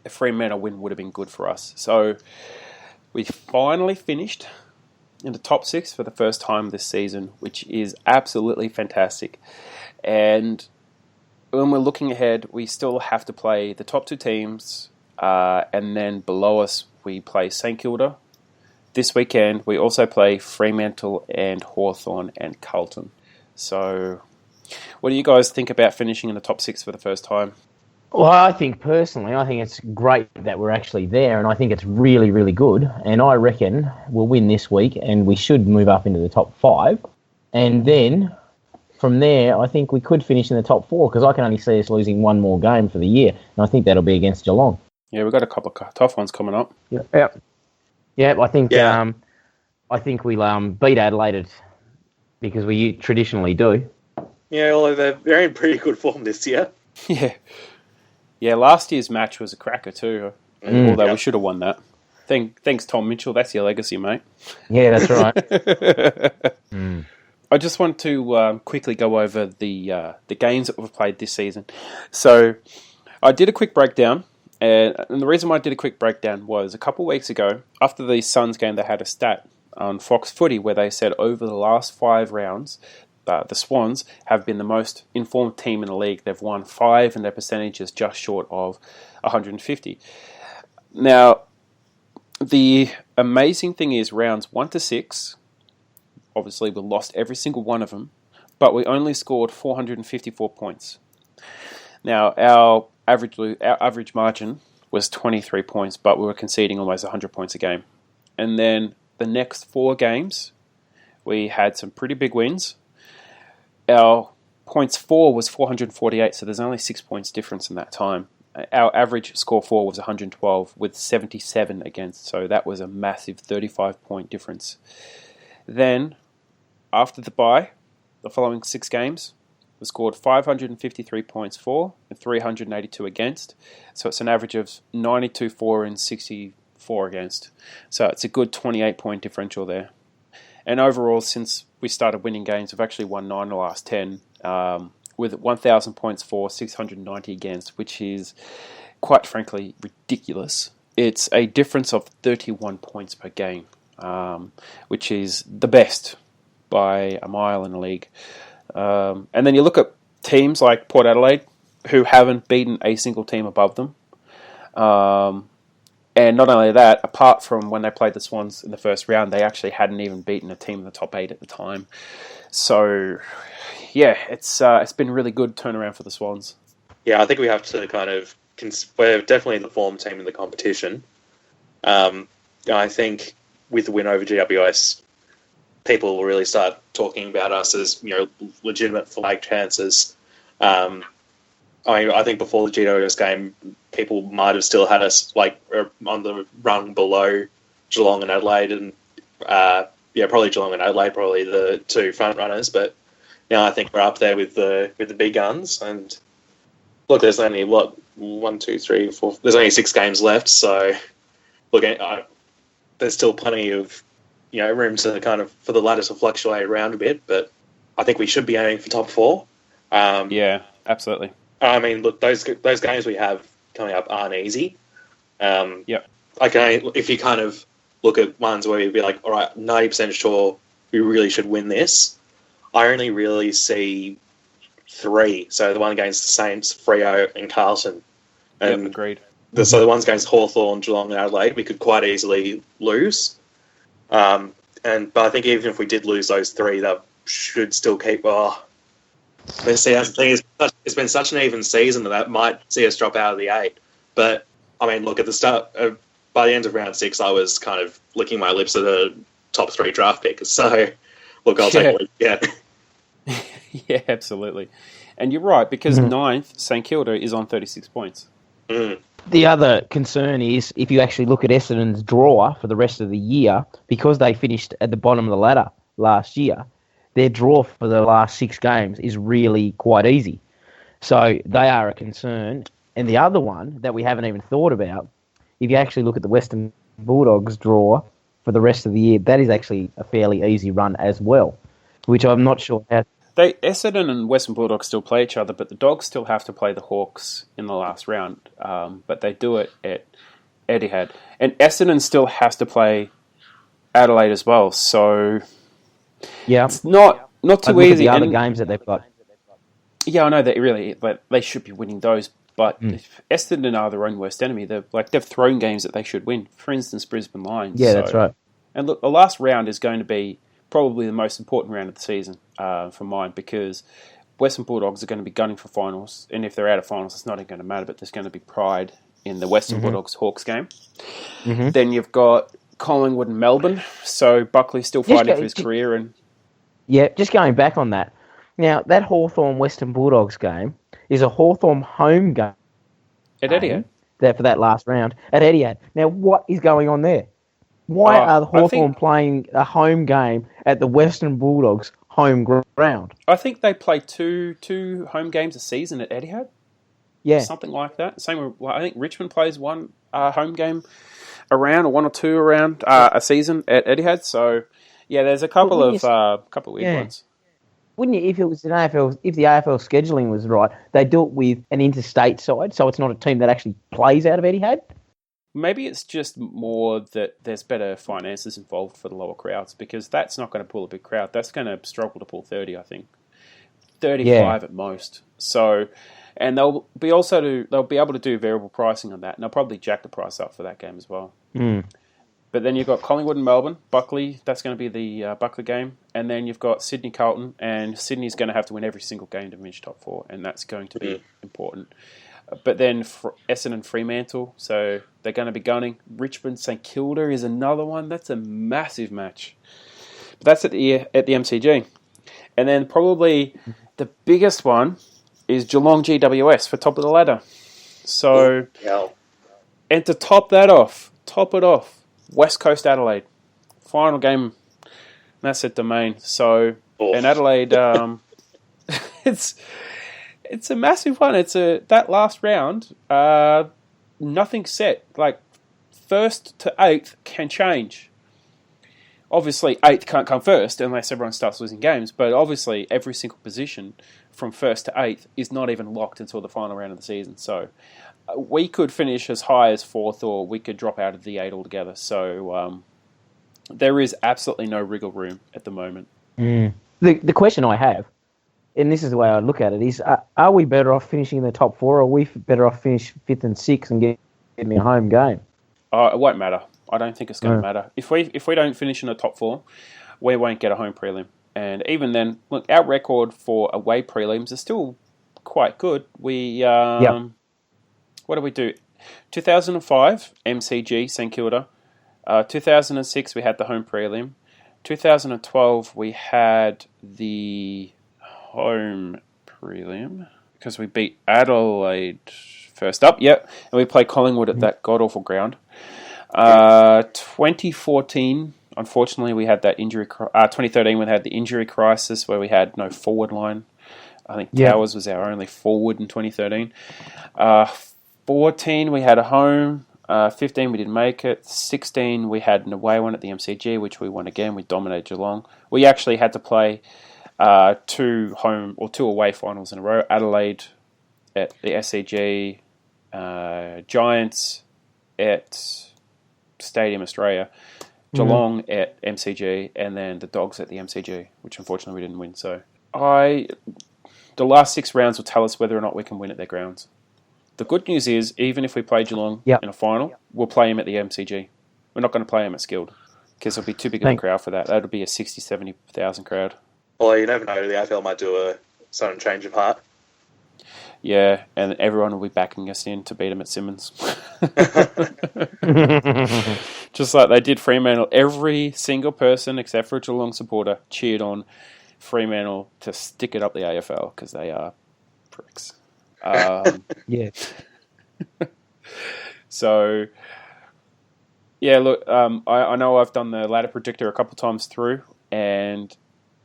a Fremantle win would have been good for us. So we finally finished in the top 6 for the first time this season, which is absolutely fantastic. And when we're looking ahead, we still have to play the top 2 teams, and then below us we play St Kilda. This weekend we also play Fremantle and Hawthorn and Carlton. So what do you guys think about finishing in the top 6 for the first time?
Well, I think it's great that we're actually there, and I think it's really, really good. And I reckon we'll win this week, and we should move up into the top 5. And then from there, I think we could finish in the top 4, because I can only see us losing one more game for the year, and I think that'll be against Geelong.
Yeah, we've got a couple of tough ones coming up.
Yeah. I think we'll beat Adelaide because we traditionally do.
Yeah, although they're in pretty good form this year.
Yeah, last year's match was a cracker too, although we should have won that. Thanks, Tom Mitchell. That's your legacy, mate.
Yeah, that's right.
I just want to quickly go over the games that we've played this season. So I did a quick breakdown, and the reason why I did a quick breakdown was a couple of weeks ago, after the Suns game, they had a stat on Fox Footy where they said over the last 5 rounds, the Swans have been the most informed team in the league. They've won 5 and their percentage is just short of 150. Now, the amazing thing is rounds 1 to 6, obviously we lost every single one of them, but we only scored 454 points. Now, our average margin was 23 points, but we were conceding almost 100 points a game. And then the next 4 games, we had some pretty big wins. Our points for was 448, so there's only 6 points difference in that time. Our average score for was 112 with 77 against, so that was a massive 35-point difference. Then, after the bye, the following 6 games, we scored 553 points for and 382 against, so it's an average of 92 for and 64 against. So it's a good 28-point differential there. And overall, since we started winning games, we've actually won 9 of the last 10, with 1,000 points for, 690 against, which is, quite frankly, ridiculous. It's a difference of 31 points per game, which is the best by a mile in the league. And then you look at teams like Port Adelaide, who haven't beaten a single team above them. And not only that, apart from when they played the Swans in the first round, they actually hadn't even beaten a team in the top 8 at the time. So, yeah, it's been a really good turnaround for the Swans.
Yeah, I think we have to we're definitely the form team in the competition. I think with the win over GWS, people will really start talking about us as legitimate flag chances. I mean, I think before the GWS game, people might have still had us like on the rung below Geelong and Adelaide, and probably Geelong and Adelaide, probably the two front runners. But now I think we're up there with the big guns. And look, there's only 1, 2, 3, 4. There's only 6 games left, so look, there's still plenty of room to kind of for the ladder to fluctuate around a bit. But I think we should be aiming for top 4.
Yeah, absolutely.
I mean, look, those games we have coming up aren't easy.
Yep.
If you kind of look at ones where you'd be like, all right, 90% sure we really should win this, I only really see 3. So the one against the Saints, Freo, and Carlton. And
yep, agreed.
So the ones against Hawthorn, Geelong, and Adelaide, we could quite easily lose. But I think even if we did lose those 3, that should still keep. Let's see. That's the thing. It's been such an even season that might see us drop out of the 8. But I mean, look, at the start, by the end of round 6, I was kind of licking my lips at a top 3 draft pick. So, look, I'll take it. Yeah.
Yeah, absolutely. And you're right, because 9th, St Kilda is on 36 points.
Mm.
The other concern is if you actually look at Essendon's draw for the rest of the year, because they finished at the bottom of the ladder last year, their draw for the last 6 games is really quite easy. So they are a concern. And the other one that we haven't even thought about, if you actually look at the Western Bulldogs draw for the rest of the year, that is actually a fairly easy run as well, which I'm not sure how...
Essendon and Western Bulldogs still play each other, but the Dogs still have to play the Hawks in the last round. But they do it at Etihad. And Essendon still has to play Adelaide as well. So it's not too easy.
The other games that they've got.
Yeah, I know that they should be winning those. But if Essendon are their own worst enemy. They've thrown games that they should win. For instance, Brisbane Lions.
Yeah, that's right.
And look, the last round is going to be probably the most important round of the season for mine, because Western Bulldogs are going to be gunning for finals, and if they're out of finals, it's not even going to matter, but there's going to be pride in the Western Bulldogs-Hawks game. Mm-hmm. Then you've got Collingwood and Melbourne, so Buckley's still fighting for his career. And
yeah, just going back on that. Now, that Hawthorn-Western Bulldogs game is a Hawthorn home game.
At Etihad.
For that last round at Etihad. Now, what is going on there? Why are the Hawthorn playing a home game at the Western Bulldogs' home ground?
I think they play two home games a season at Etihad.
Yeah.
Something like that. Same with, I think Richmond plays one home game around, or 1 or 2 around a season at Etihad. So, yeah, there's a couple of weird ones.
Wouldn't you, if it was an AFL, if the AFL scheduling was right, they'd do it with an interstate side, so it's not a team that actually plays out of Etihad?
Maybe it's just more that there's better finances involved for the lower crowds, because that's not going to pull a big crowd. That's going to struggle to pull 30, I think. 35 at most. So, and they'll be able to do variable pricing on that, and they'll probably jack the price up for that game as well.
Mm.
But then you've got Collingwood and Melbourne, Buckley, that's going to be the Buckley game. And then you've got Sydney Carlton, and Sydney's going to have to win every single game to finish top 4, and that's going to be important. But then Essendon Fremantle, so they're going to be gunning. Richmond St Kilda is another one. That's a massive match. But that's at the MCG. And then probably the biggest one is Geelong GWS for top of the ladder. So, and to top it off, West Coast Adelaide. Final game, that's at Domain. So, and Adelaide, it's a massive one. That last round, nothing's set. Like, 1st to 8th can change. Obviously, 8th can't come first unless everyone starts losing games, but obviously every single position from 1st to 8th is not even locked until the final round of the season. So we could finish as high as 4th, or we could drop out of the 8 altogether. So there is absolutely no wriggle room at the moment.
Mm. The question I have, and this is the way I look at it, is are we better off finishing in the top 4, or are we better off finish 5th and 6th and getting a home game?
It won't matter. I don't think it's going to matter. If we don't finish in the top 4, we won't get a home prelim. And even then, look, our record for away prelims is still quite good. We what did we do? 2005 MCG St Kilda. 2006 we had the home prelim. 2012 we had the home prelim. I because we beat Adelaide first up, yep, and we play Collingwood at that god-awful ground. 2014, unfortunately, we had that injury. 2013, we had the injury crisis where we had no forward line. I think Towers was our only forward in 2013. 14, we had a home. 15, we didn't make it. 16, we had an away one at the MCG, which we won again. We dominated Geelong. We actually had to play 2 home or 2 away finals in a row. Adelaide at the SCG, Giants at Stadium Australia, Geelong at MCG, and then the Dogs at the MCG, which unfortunately we didn't win. So the last 6 rounds will tell us whether or not we can win at their grounds. The good news is, even if we play Geelong in a final, we'll play him at the MCG. We're not going to play him at Skilled because it'll be too big of a crowd for that. That'll be a 60,000, 70,000 crowd.
Well, you never know. The AFL might do a sudden change of heart.
Yeah, and everyone will be backing us in to beat them at Simmons. Just like they did Fremantle. Every single person, except for a Geelong supporter, cheered on Fremantle to stick it up the AFL because they are pricks.
Yeah.
So, yeah, look, I know I've done the ladder predictor a couple of times through, and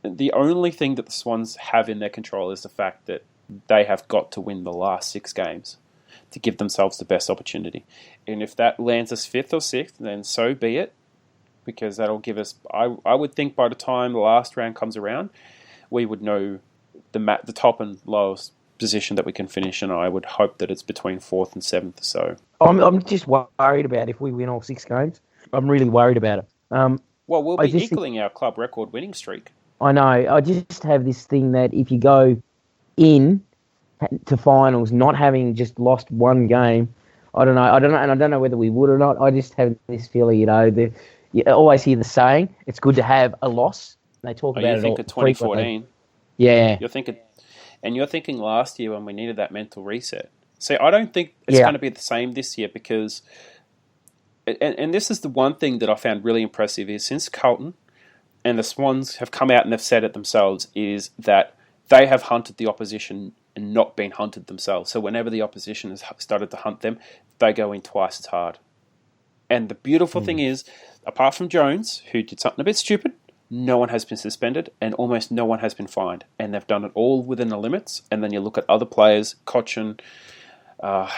the only thing that the Swans have in their control is the fact that they have got to win the last 6 games to give themselves the best opportunity. And if that lands us 5th or 6th, then so be it, because that'll give us, I would think by the time the last round comes around, we would know the top and lowest position that we can finish, and I would hope that it's between 4th and 7th. So
I'm just worried about if we win all 6 games. I'm really worried about it.
Well, we'll be equaling our club record winning streak.
I know. I just have this thing that if you go in to finals not having just lost 1 game, I don't know, and I don't know whether we would or not. I just have this feeling, you always hear the saying, it's good to have a loss. They talk about it all.
You think of 2014?
Yeah.
You're thinking last year when we needed that mental reset. See, I don't think it's going to be the same this year because, and this is the one thing that I found really impressive is since Carlton and the Swans have come out and they've said it themselves, is that they have hunted the opposition and not been hunted themselves. So whenever the opposition has started to hunt them, they go in twice as hard. And the beautiful thing is, apart from Jones, who did something a bit stupid, no one has been suspended and almost no one has been fined. And they've done it all within the limits. And then you look at other players, Cochin, a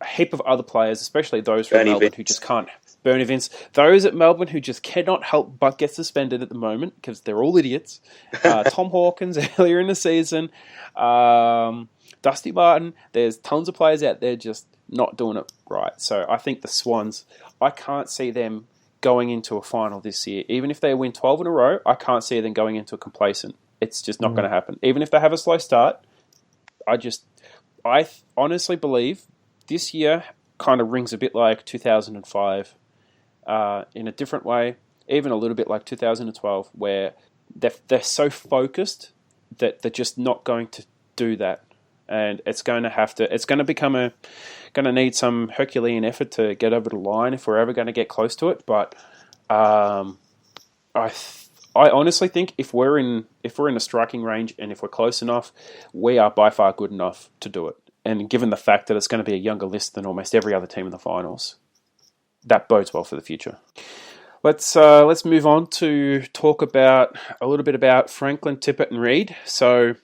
heap of other players, especially those from Melbourne who just can't. Bernie Vince. Those at Melbourne who just cannot help but get suspended at the moment because they're all idiots. Tom Hawkins earlier in the season. Dusty Martin. There's tons of players out there just not doing it right. So I think the Swans, I can't see them going into a final this year. Even if they win 12 in a row, I can't see them going into a complacent. It's just not going to happen. Even if they have a slow start, I honestly believe this year kind of rings a bit like 2005 in a different way, even a little bit like 2012, where they're so focused that they're just not going to do that. And it's going to need some Herculean effort to get over the line if we're ever going to get close to it. But I honestly think if we're in a striking range and if we're close enough, we are by far good enough to do it. And given the fact that it's going to be a younger list than almost every other team in the finals, that bodes well for the future. Let's move on to talk about a little bit about Franklin, Tippett, and Reid. So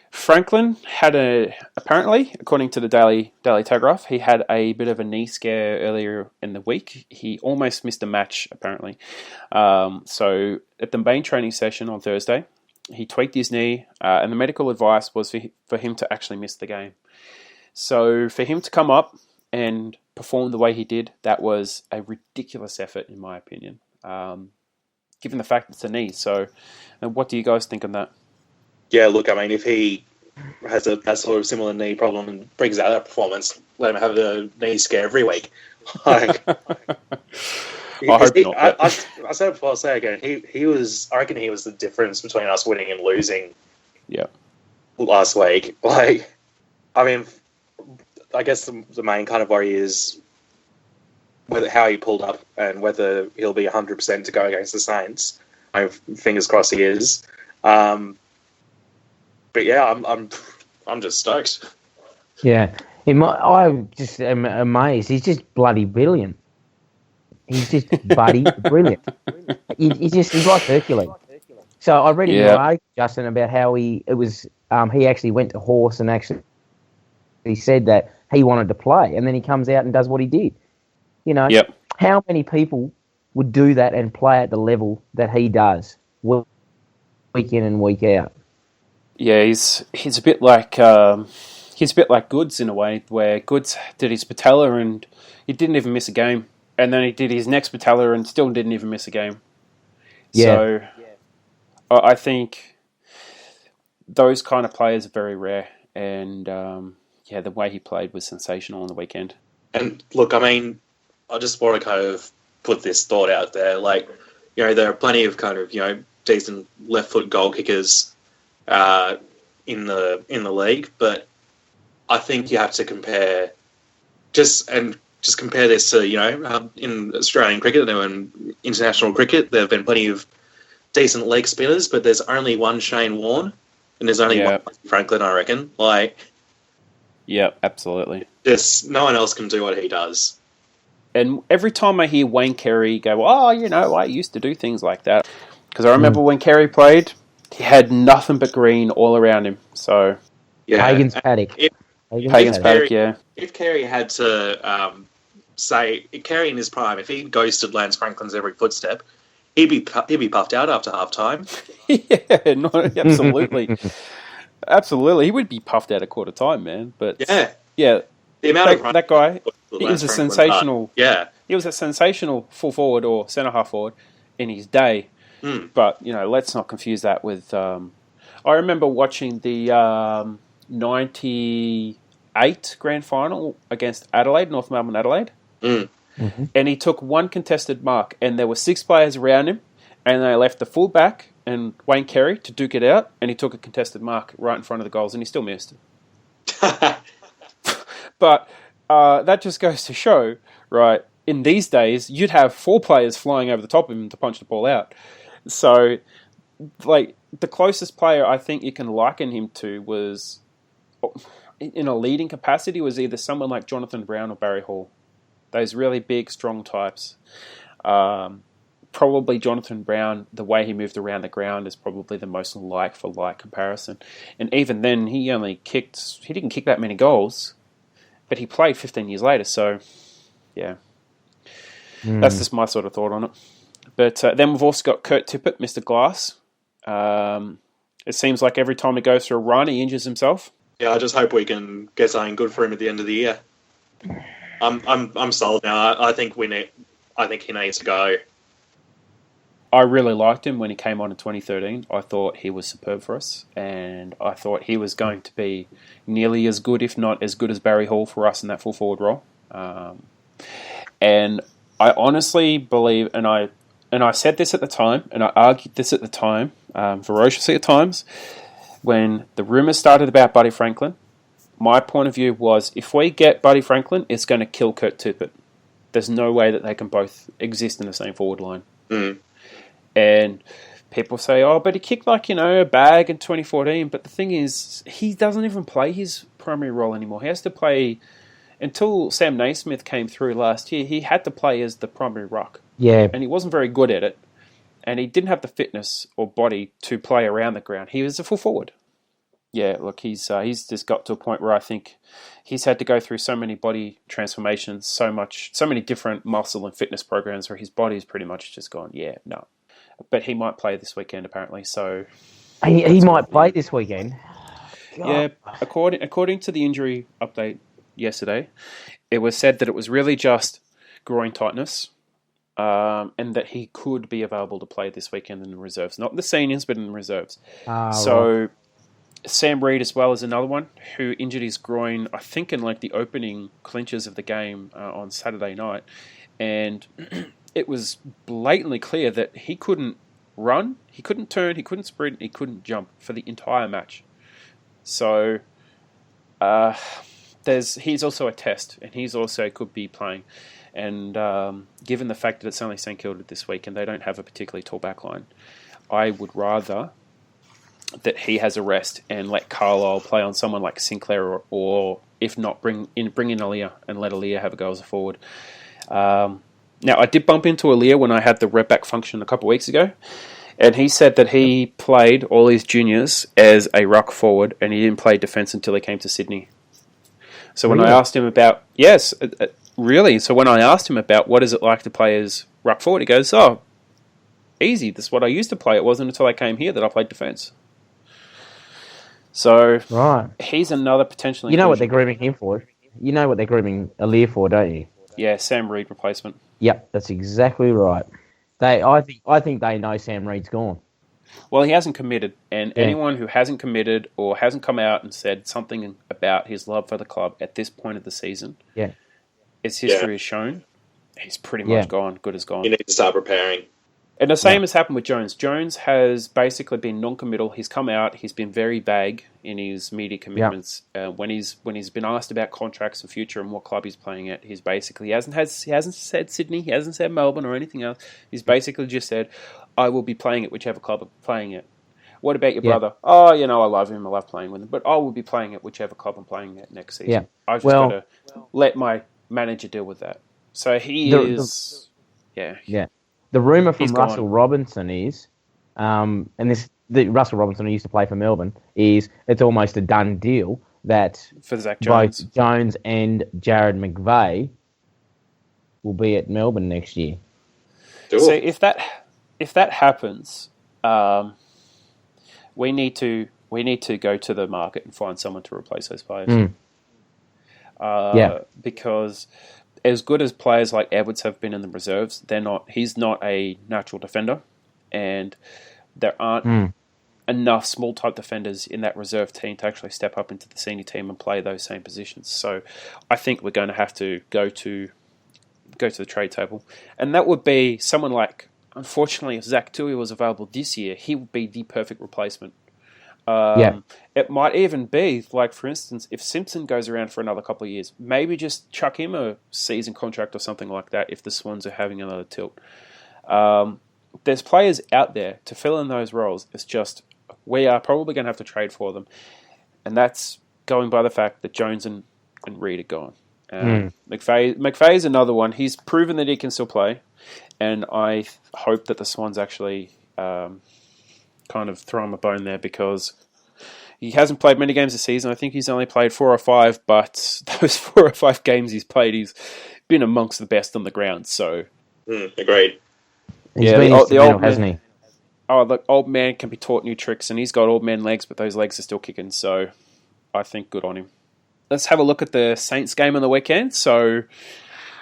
Franklin had apparently, according to the Daily Telegraph, he had a bit of a knee scare earlier in the week. He almost missed a match, apparently. So at the main training session on Thursday, he tweaked his knee, and the medical advice was for him to actually miss the game. So for him to come up and perform the way he did, that was a ridiculous effort, in my opinion, given the fact it's a knee. So what do you guys think on that?
Yeah, look, I mean, if he has that sort of similar knee problem and brings out that performance, let him have a knee scare every week. Like,
I hope not.
I said it before, I'll say it again. I reckon he was the difference between us winning and losing.
Yeah.
Last week. Like, I mean, I guess the main kind of worry is how he pulled up and whether he'll be 100% to go against the Saints. Fingers crossed he is. But yeah, I'm just stoked.
Yeah. I just am amazed. He's just bloody brilliant. He's just bloody brilliant. He's like Hercules. So I read in your article, Justin, about how he actually went to horse and actually he said that he wanted to play, and then he comes out and does what he did. You know, how many people would do that and play at the level that he does week in and week out?
Yeah, he's a bit like Goods in a way, where Goods did his patella and he didn't even miss a game, and then he did his next patella and still didn't even miss a game.
Yeah.
So I think those kind of players are very rare, and the way he played was sensational on the weekend.
And look, I mean, I just want to kind of put this thought out there. Like, you know, there are plenty of kind of, you know, decent left foot goal kickers in the league, but I think you have to compare compare this to, you know, in Australian cricket and international cricket, there have been plenty of decent leg spinners, but there's only one Shane Warne, and there's only one Franklin, I reckon. Like,
yeah, absolutely.
Just no one else can do what he does.
And every time I hear Wayne Carey go, "Oh, you know, I used to do things like that," because I remember when Carey played, he had nothing but green all around him. So
Hagen's paddock.
Hagen's paddock, yeah.
If Carey had to say, Carey in his prime, if he ghosted Lance Franklin's every footstep, he'd be puffed out after half time.
Yeah, no, absolutely. Absolutely. He would be puffed out at quarter time, man. But yeah.
The amount of
that guy, he was a sensational he was a sensational full forward or centre half forward in his day. But, you know, let's not confuse that with I remember watching the 98 grand final against Adelaide, North Melbourne Adelaide.
Mm-hmm.
And he took one contested mark, and there were 6 players around him, and they left the full back and Wayne Carey to duke it out, and he took a contested mark right in front of the goals, and he still missed. But that just goes to show, right, in these days, you'd have 4 players flying over the top of him to punch the ball out. So, like, the closest player I think you can liken him to was, in a leading capacity, was either someone like Jonathan Brown or Barry Hall. Those really big, strong types. Probably Jonathan Brown, the way he moved around the ground is probably the most like-for-like comparison. And even then, he didn't kick that many goals, but he played 15 years later, so, yeah. That's just my sort of thought on it. But then we've also got Kurt Tippett, Mr. Glass. It seems like every time he goes through a run, he injures himself.
Yeah, I just hope we can get something good for him at the end of the year. I'm sold now. I think he needs to go.
I really liked him when he came on in 2013. I thought he was superb for us, and I thought he was going to be nearly as good, if not as good as Barry Hall for us in that full forward role. And I honestly believe, and I said this at the time, and I argued this at the time, ferociously at times, when the rumours started about Buddy Franklin. My point of view was, if we get Buddy Franklin, it's going to kill Kurt Tippett. There's no way that they can both exist in the same forward line. And people say, oh, but he kicked a bag in 2014. But the thing is, he doesn't even play his primary role anymore. He has to play, until Sam Naismith came through last year, he had to play as the primary ruck.
Yeah.
And he wasn't very good at it. And he didn't have the fitness or body to play around the ground. He was a full forward. Yeah, look, he's just got to a point where I think he's had to go through so many body transformations, so many different muscle and fitness programs where his body's pretty much just gone, yeah, no. But he might play this weekend, apparently. So
he might play this weekend. God.
Yeah, according to the injury update yesterday, it was said that it was really just groin tightness, and that he could be available to play this weekend in the reserves, not the seniors, but in the reserves.
Right.
Sam Reid as well is another one who injured his groin, I think, in the opening clinches of the game on Saturday night, and it was blatantly clear that he couldn't run, he couldn't turn, he couldn't sprint, he couldn't jump for the entire match. So he's also a test, and he's also could be playing. And given the fact that it's only St Kilda this week and they don't have a particularly tall back line, I would rather that he has a rest and let Carlisle play on someone like Sinclair, or if not, bring in Aliir and let Aliir have a go as a forward. Now, I did bump into Aliir when I had the rep back function a couple of weeks ago, and he said that he played all his juniors as a ruck forward, and he didn't play defence until he came to Sydney. So when I asked him about, really, so when I asked him about what is it like to play as ruck forward, he goes, oh, easy, this is what I used to play. It wasn't until I came here that I played defence. So he's another potential.
You know what they're grooming him for? You know what they're grooming Aliir for, don't you?
Yeah, Sam Reid replacement.
Yep, that's exactly right. I think they know Sam Reid's gone.
Well, he hasn't committed, and anyone who hasn't committed or hasn't come out and said something about his love for the club at this point of the season, as history has shown, he's pretty much gone, good as gone.
You need to start preparing.
And the same has happened with Jones. Jones has basically been non-committal. He's come out. He's been very vague in his media commitments. When he's been asked about contracts and future and what club he's playing at, he hasn't said Sydney. He hasn't said Melbourne or anything else. He's basically just said, "I will be playing at whichever club I'm playing at." What about your brother? Oh, I love him. I love playing with him, but I will be playing at whichever club I'm playing at next season.
Yeah.
I've just got to let my manager deal with that. So is.
The rumour from Russell Robinson is, Russell Robinson, who used to play for Melbourne, is it's almost a done deal that
for Zach Jones.
Both Jones and Jared McVeigh will be at Melbourne next year.
Cool. So if that happens, we need to go to the market and find someone to replace those players. Because as good as players like Edwards have been in the reserves, he's not a natural defender, and there aren't enough small type defenders in that reserve team to actually step up into the senior team and play those same positions. So I think we're going to have to go to the trade table, and that would be someone like, unfortunately, if Zach Tui was available this year, he would be the perfect replacement. It might even be, like, for instance, if Simpson goes around for another couple of years, maybe just chuck him a season contract or something like that if the Swans are having another tilt. There's players out there to fill in those roles. It's just we are probably going to have to trade for them. And that's going by the fact that Jones and Reid are gone. McVeigh is another one. He's proven that he can still play. And I hope that the Swans actually kind of throw him a bone there, because he hasn't played many games this season. I think he's only played 4 or 5, but those 4 or 5 games he's played, he's been amongst the best on the ground. So,
agreed.
He's been instrumental, hasn't he?
Oh, look, old man can be taught new tricks, and he's got old man legs, but those legs are still kicking. So, I think good on him. Let's have a look at the Saints game on the weekend. So,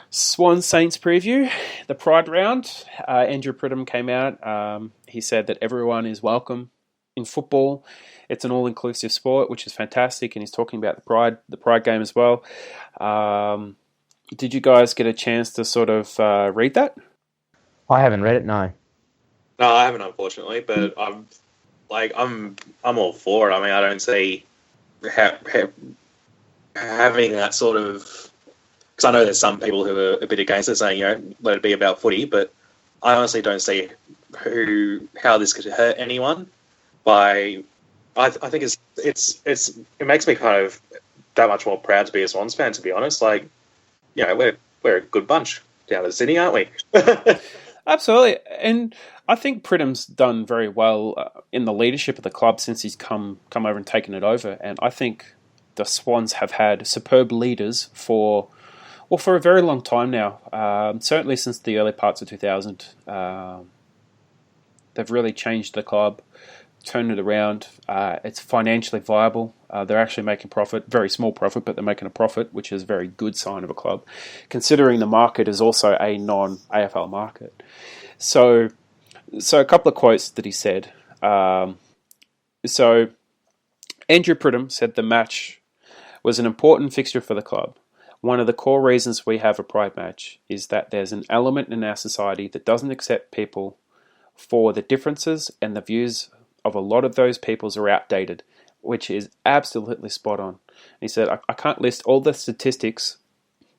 Swans Saints preview, the Pride round. Andrew Pridham came out. He said that everyone is welcome in football. It's an all-inclusive sport, which is fantastic, and he's talking about the Pride game as well. Did you guys get a chance to sort of read that?
I haven't read it, no.
No, I haven't, unfortunately, but I'm all for it. I mean, I don't see having that sort of, because I know there's some people who are a bit against it, saying, let it be about footy, but I honestly don't see how this could hurt anyone. I think it makes me kind of that much more proud to be a Swans fan, to be honest. Like, we're a good bunch down in Sydney, aren't we?
Absolutely, and I think Pridham's done very well in the leadership of the club since he's come over and taken it over, and I think the Swans have had superb leaders for a very long time now. Certainly since the early parts of 2000, they've really changed the club, turned it around. It's financially viable. They're actually making profit, very small profit, but they're making a profit, which is a very good sign of a club, considering the market is also a non-AFL market. So a couple of quotes that he said. So Andrew Pridham said the match was an important fixture for the club. One of the core reasons we have a Pride match is that there's an element in our society that doesn't accept people for the differences, and the views of a lot of those peoples are outdated, which is absolutely spot on. He said, I can't list all the statistics,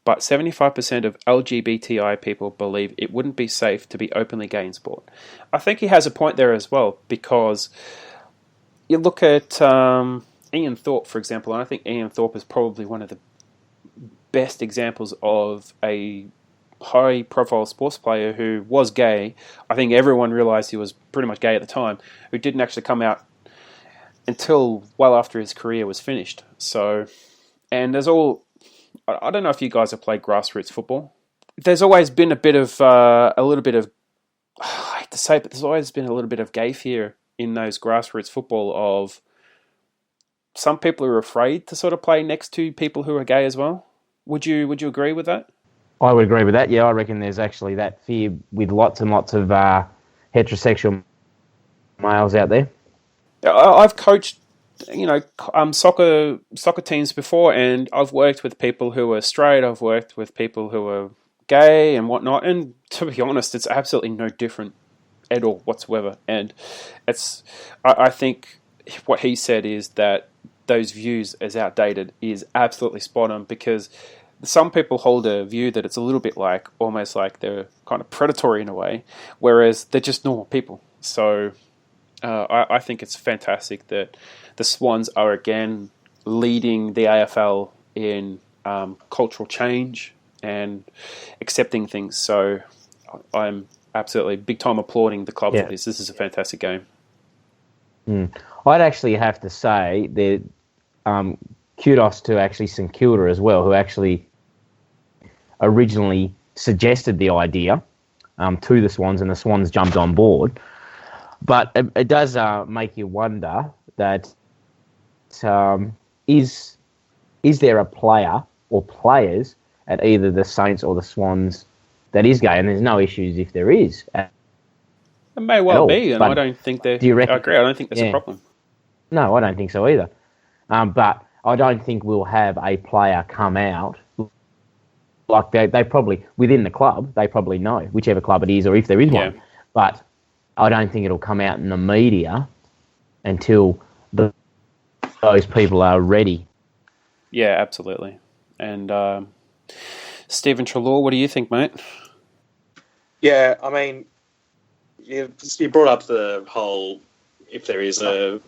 but 75% of LGBTI people believe it wouldn't be safe to be openly gay in sport. I think he has a point there as well, because, you look at Ian Thorpe, for example, and I think Ian Thorpe is probably one of the best examples of a high-profile sports player who was gay. I think everyone realised he was pretty much gay at the time, who didn't actually come out until well after his career was finished. So, and there's all... I don't know if you guys have played grassroots football. There's always been a little bit of, I hate to say it, but there's always been a little bit of gay fear in those grassroots football of some people are afraid to sort of play next to people who are gay as well. Would you agree with that?
I would agree with that. Yeah, I reckon there's actually that fear with lots and lots of heterosexual males out there.
I've coached, soccer teams before, and I've worked with people who are straight. I've worked with people who are gay and whatnot. And to be honest, it's absolutely no different at all whatsoever. And I think what he said is that those views as outdated is absolutely spot on, because some people hold a view that it's a little bit like, almost like they're kind of predatory in a way, whereas they're just normal people. So I think it's fantastic that the Swans are again leading the AFL in cultural change and accepting things. So I'm absolutely big time applauding the club for this. This is a fantastic game.
I'd actually have to say that kudos to actually St Kilda as well, who actually originally suggested the idea to the Swans, and the Swans jumped on board. But it does make you wonder that is there a player or players at either the Saints or the Swans that is gay? And there's no issues if there is.
It may well be, and I don't think that.
Do you reckon?
I agree. I don't think there's a problem.
No, I don't think so either. But I don't think we'll have a player come out like they probably within the club. They probably know whichever club it is, or if there is one. But I don't think it'll come out in the media until those people are ready.
Yeah, absolutely. And Stephen Treloar, what do you think, mate?
Yeah, I mean, you brought up the whole, if there is a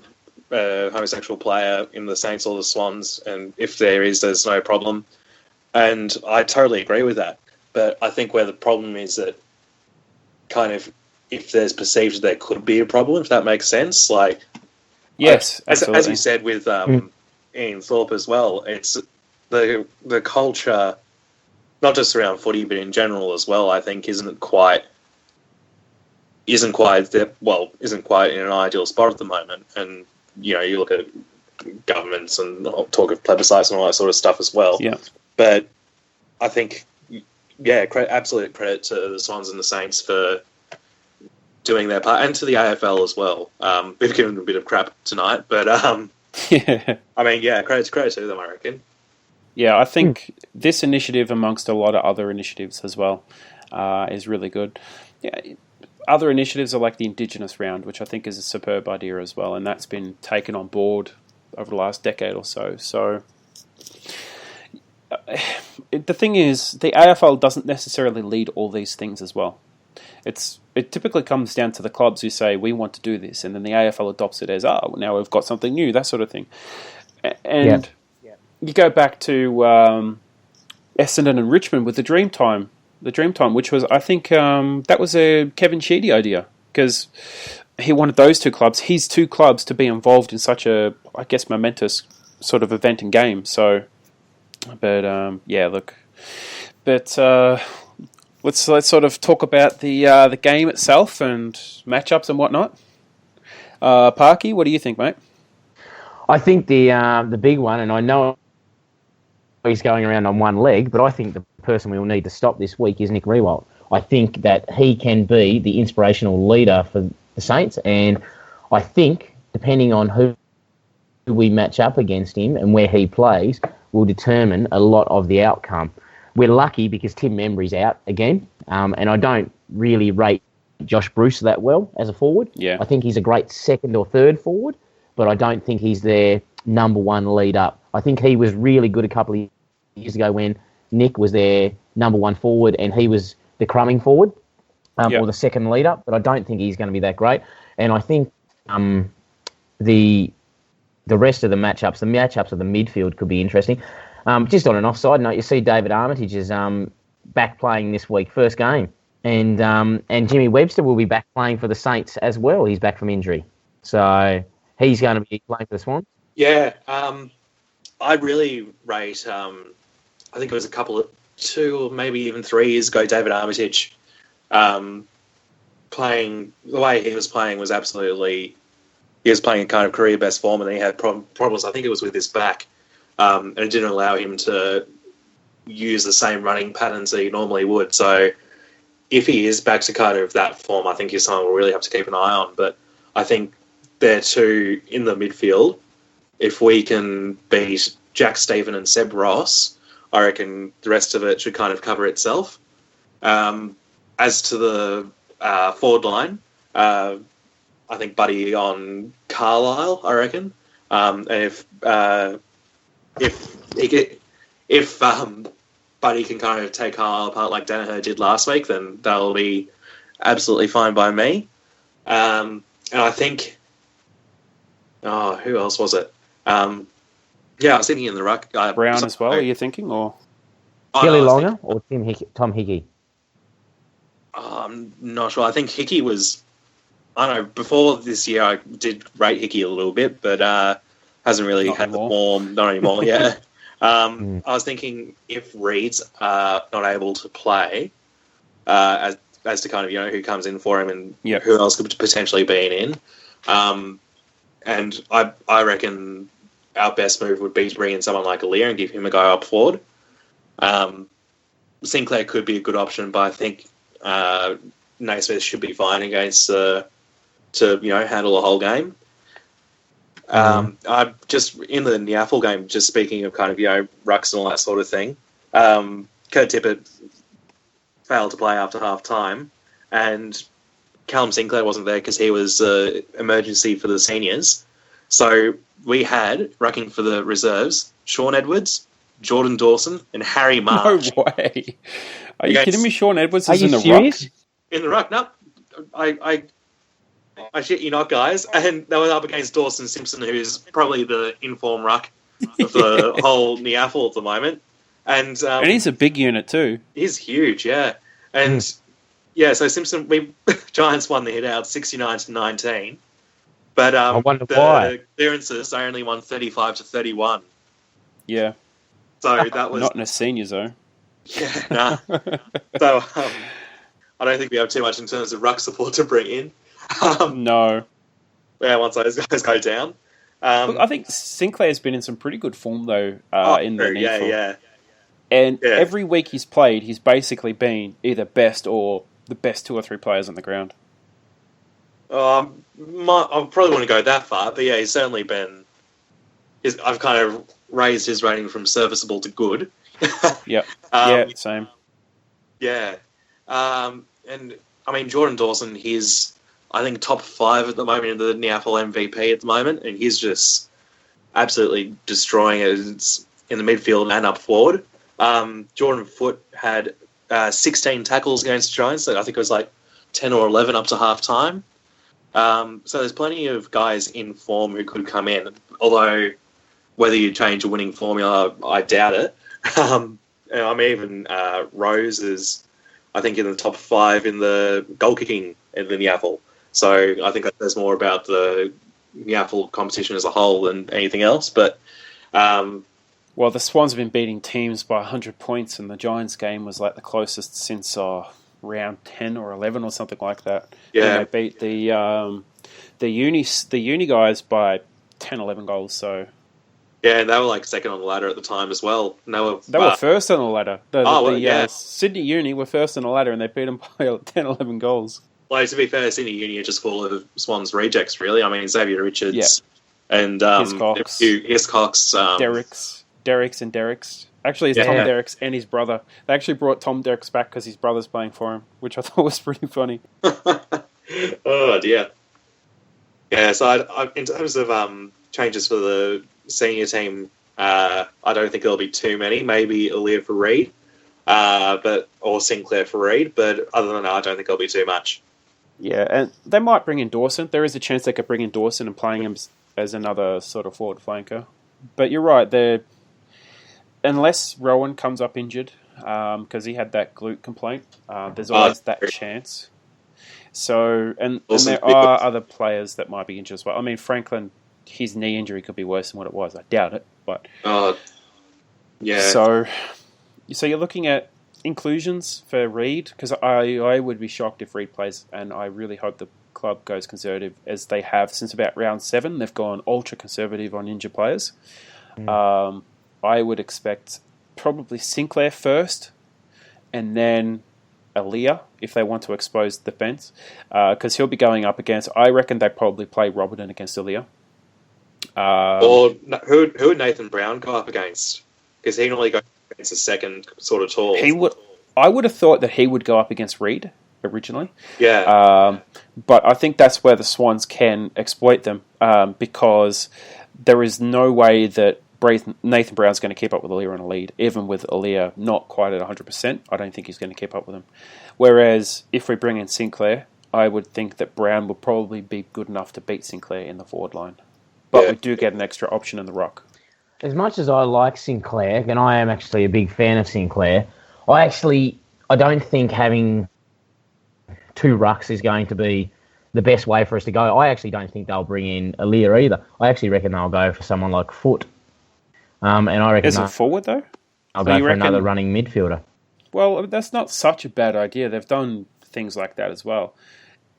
homosexual player in the Saints or the Swans, and if there is, there's no problem. And I totally agree with that. But I think where the problem is that kind of if there's perceived there could be a problem, if that makes sense. Like,
yes,
as you said with Ian Thorpe as well, it's the culture, not just around footy, but in general as well, I think isn't quite in an ideal spot at the moment. And, you look at governments and talk of plebiscites and all that sort of stuff as well.
Yeah.
But I think, absolute credit to the Swans and the Saints for doing their part, and to the AFL as well. We've given them a bit of crap tonight, but
yeah.
I mean, credit to them, I reckon.
Yeah, I think this initiative, amongst a lot of other initiatives as well, is really good. Yeah, other initiatives are like the Indigenous round, which I think is a superb idea as well, and that's been taken on board over the last decade or so. So the thing is, the AFL doesn't necessarily lead all these things as well. It typically comes down to the clubs who say, we want to do this, and then the AFL adopts it as, now we've got something new, that sort of thing. And you go back to Essendon and Richmond with the Dreamtime, which was, I think, that was a Kevin Sheedy idea, because he wanted those his two clubs, to be involved in such a, I guess, momentous sort of event and game. So, but let's sort of talk about the game itself and matchups and whatnot. Parky, what do you think, mate?
I think the big one, and I know he's going around on one leg, but I think the person we will need to stop this week is Nick Riewoldt. I think that he can be the inspirational leader for the Saints, and I think, depending on who we match up against him and where he plays, will determine a lot of the outcome. We're lucky because Tim Membry's out again, and I don't really rate Josh Bruce that well as a forward.
Yeah.
I think he's a great second or third forward, but I don't think he's their number one lead up. I think he was really good a couple of years ago when Nick was their number one forward and he was the crumbing forward or the second lead up, but I don't think he's going to be that great. And I think the the rest of the matchups of the midfield could be interesting. Just on an offside note, you see David Armitage is back playing this week, first game. And Jimmy Webster will be back playing for the Saints as well. He's back from injury. So he's going to be playing for the Swans.
Yeah, I really rate, I think it was 2 or maybe even 3 years ago, David Armitage playing, the way he was playing was absolutely, he was playing in kind of career best form, and he had problems, I think it was with his back, and it didn't allow him to use the same running patterns that he normally would. So if he is back to kind of that form, I think he's someone we'll really have to keep an eye on. But I think there too, in the midfield, if we can beat Jack Stephen and Seb Ross, I reckon the rest of it should kind of cover itself. As to the forward line, I think Buddy on Carlisle, I reckon. And if Buddy can kind of take Carlisle apart like Danaher did last week, then that'll be absolutely fine by me. And I think, who else was it? I was thinking in the ruck.
Brown as well, are you thinking? Or
Kelly Longer or Tom Hickey?
I'm not sure. I think Hickey was, I don't know, before this year I did rate Hickey a little bit, but hasn't really had the form, not anymore, yeah. I was thinking if Reid's not able to play, as to kind of, who comes in for him and who else could potentially be in. And I reckon our best move would be to bring in someone like Aliir and give him a go up forward. Sinclair could be a good option, but I think Naismith should be fine against to handle the whole game. I'm just in the Niafel game, just speaking of kind of, rucks and all that sort of thing. Kurt Tippett failed to play after half time, and Callum Sinclair wasn't there because he was emergency for the seniors. So we had, rucking for the reserves, Sean Edwards, Jordan Dawson, and Harry Marsh.
No way. Are you kidding me? Sean Edwards is
in
the
serious?
ruck?
In the ruck? No. I shit you not, guys. And they were up against Dawson Simpson, who's probably the inform ruck of the whole Niafel at the moment. And
he's a big unit too.
He's huge, yeah. And so Simpson, Giants won the hit out 69-19. But
I wonder why.
Clearances, they only won 35-31.
Yeah.
So that was
not in a senior zone.
Yeah, nah. So I don't think we have too much in terms of ruck support to bring in.
No.
Yeah, once those guys go down.
Look, I think Sinclair's been in some pretty good form though. In the
yeah.
And every week he's played, he's basically been either best or the best 2 or 3 players on the ground.
I probably wouldn't go that far, but yeah, he's certainly been. I've kind of raised his rating from serviceable to good.
Yep. Same.
Yeah. And I mean, Jordan Dawson, he's, I think, top 5 at the moment in the Niafel MVP at the moment, and he's just absolutely destroying it in the midfield and up forward. Jordan Foote had 16 tackles against the Giants, so I think it was like 10 or 11 up to half time. So there's plenty of guys in form who could come in, although whether you change a winning formula, I doubt it. Even Rose is, I think, in the top 5 in the goal kicking in the Niafel. So I think that says more about the Niafel competition as a whole than anything else. But
well, the Swans have been beating teams by 100 points, and the Giants game was like the closest since round 10 or 11 or something like that.
Yeah,
and they beat the uni guys by 10, 11 goals. So
yeah, and they were like second on the ladder at the time as well. And they were
first on the ladder.
Yeah.
Sydney Uni were first on the ladder, and they beat them by 10, 11 goals.
Well, to be fair, Sydney Uni are just full of Swans rejects, really. I mean, Xavier Richards and Hiscox,
Derricks and Derricks. Actually, it's Tom Derricks and his brother. They actually brought Tom Derricks back because his brother's playing for him, which I thought was pretty funny.
Oh, dear. Yeah, so I, in terms of changes for the senior team, I don't think there'll be too many. Maybe Aliir for Reid, or Sinclair for Reid, but other than that, I don't think there'll be too much.
Yeah, and they might bring in Dawson. There is a chance they could bring in Dawson and as another sort of forward flanker. But you're right, unless Rowan comes up injured, because he had that glute complaint, there's always that chance. So, and there are other players that might be injured as well. I mean, Franklin, his knee injury could be worse than what it was. I doubt it, but
yeah.
So you're looking at inclusions for Reid, because I would be shocked if Reid plays, and I really hope the club goes conservative, as they have since about round 7. They've gone ultra conservative on injured players. I would expect probably Sinclair first, and then Aliir, if they want to expose the defence, because he'll be going up against, I reckon they probably play Robertson against Aliir.
Or who would Nathan Brown go up against? Because he normally goes against a second sort of tall.
I would have thought that he would go up against Reid originally.
Yeah.
But I think that's where the Swans can exploit them, because there is no way that Nathan Brown's going to keep up with Aliir in a lead, even with Aliir not quite at 100%. I don't think he's going to keep up with him. Whereas if we bring in Sinclair, I would think that Brown will probably be good enough to beat Sinclair in the forward line. But we do get an extra option in the ruck.
As much as I like Sinclair, and I am actually a big fan of Sinclair, I don't think having 2 rucks is going to be the best way for us to go. I actually don't think they'll bring in Aliir either. I actually reckon they'll go for someone like Foot. And I reckon
Is it forward, though?
I'll go for another running midfielder.
Well, that's not such a bad idea. They've done things like that as well.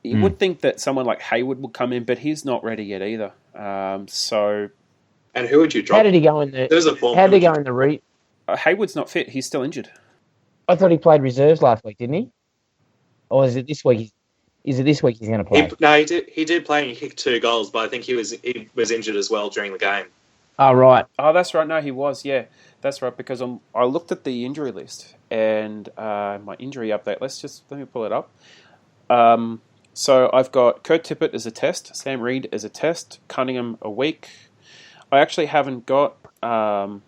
You would think that someone like Hayward would come in, but he's not ready yet either. So,
and who would you drop?
How did he go in the Reid?
Hayward's not fit. He's still injured.
I thought he played reserves last week, didn't he? Or is it this week? Is it this week he's going to play?
He did play and he kicked 2 goals, but I think he was injured as well during the game.
Oh, right.
Oh, that's right. No, he was. Yeah, that's right. Because I looked at the injury list and my injury update. Let me pull it up. So I've got Kurt Tippett as a test, Sam Reid as a test, Cunningham a week. I actually haven't got him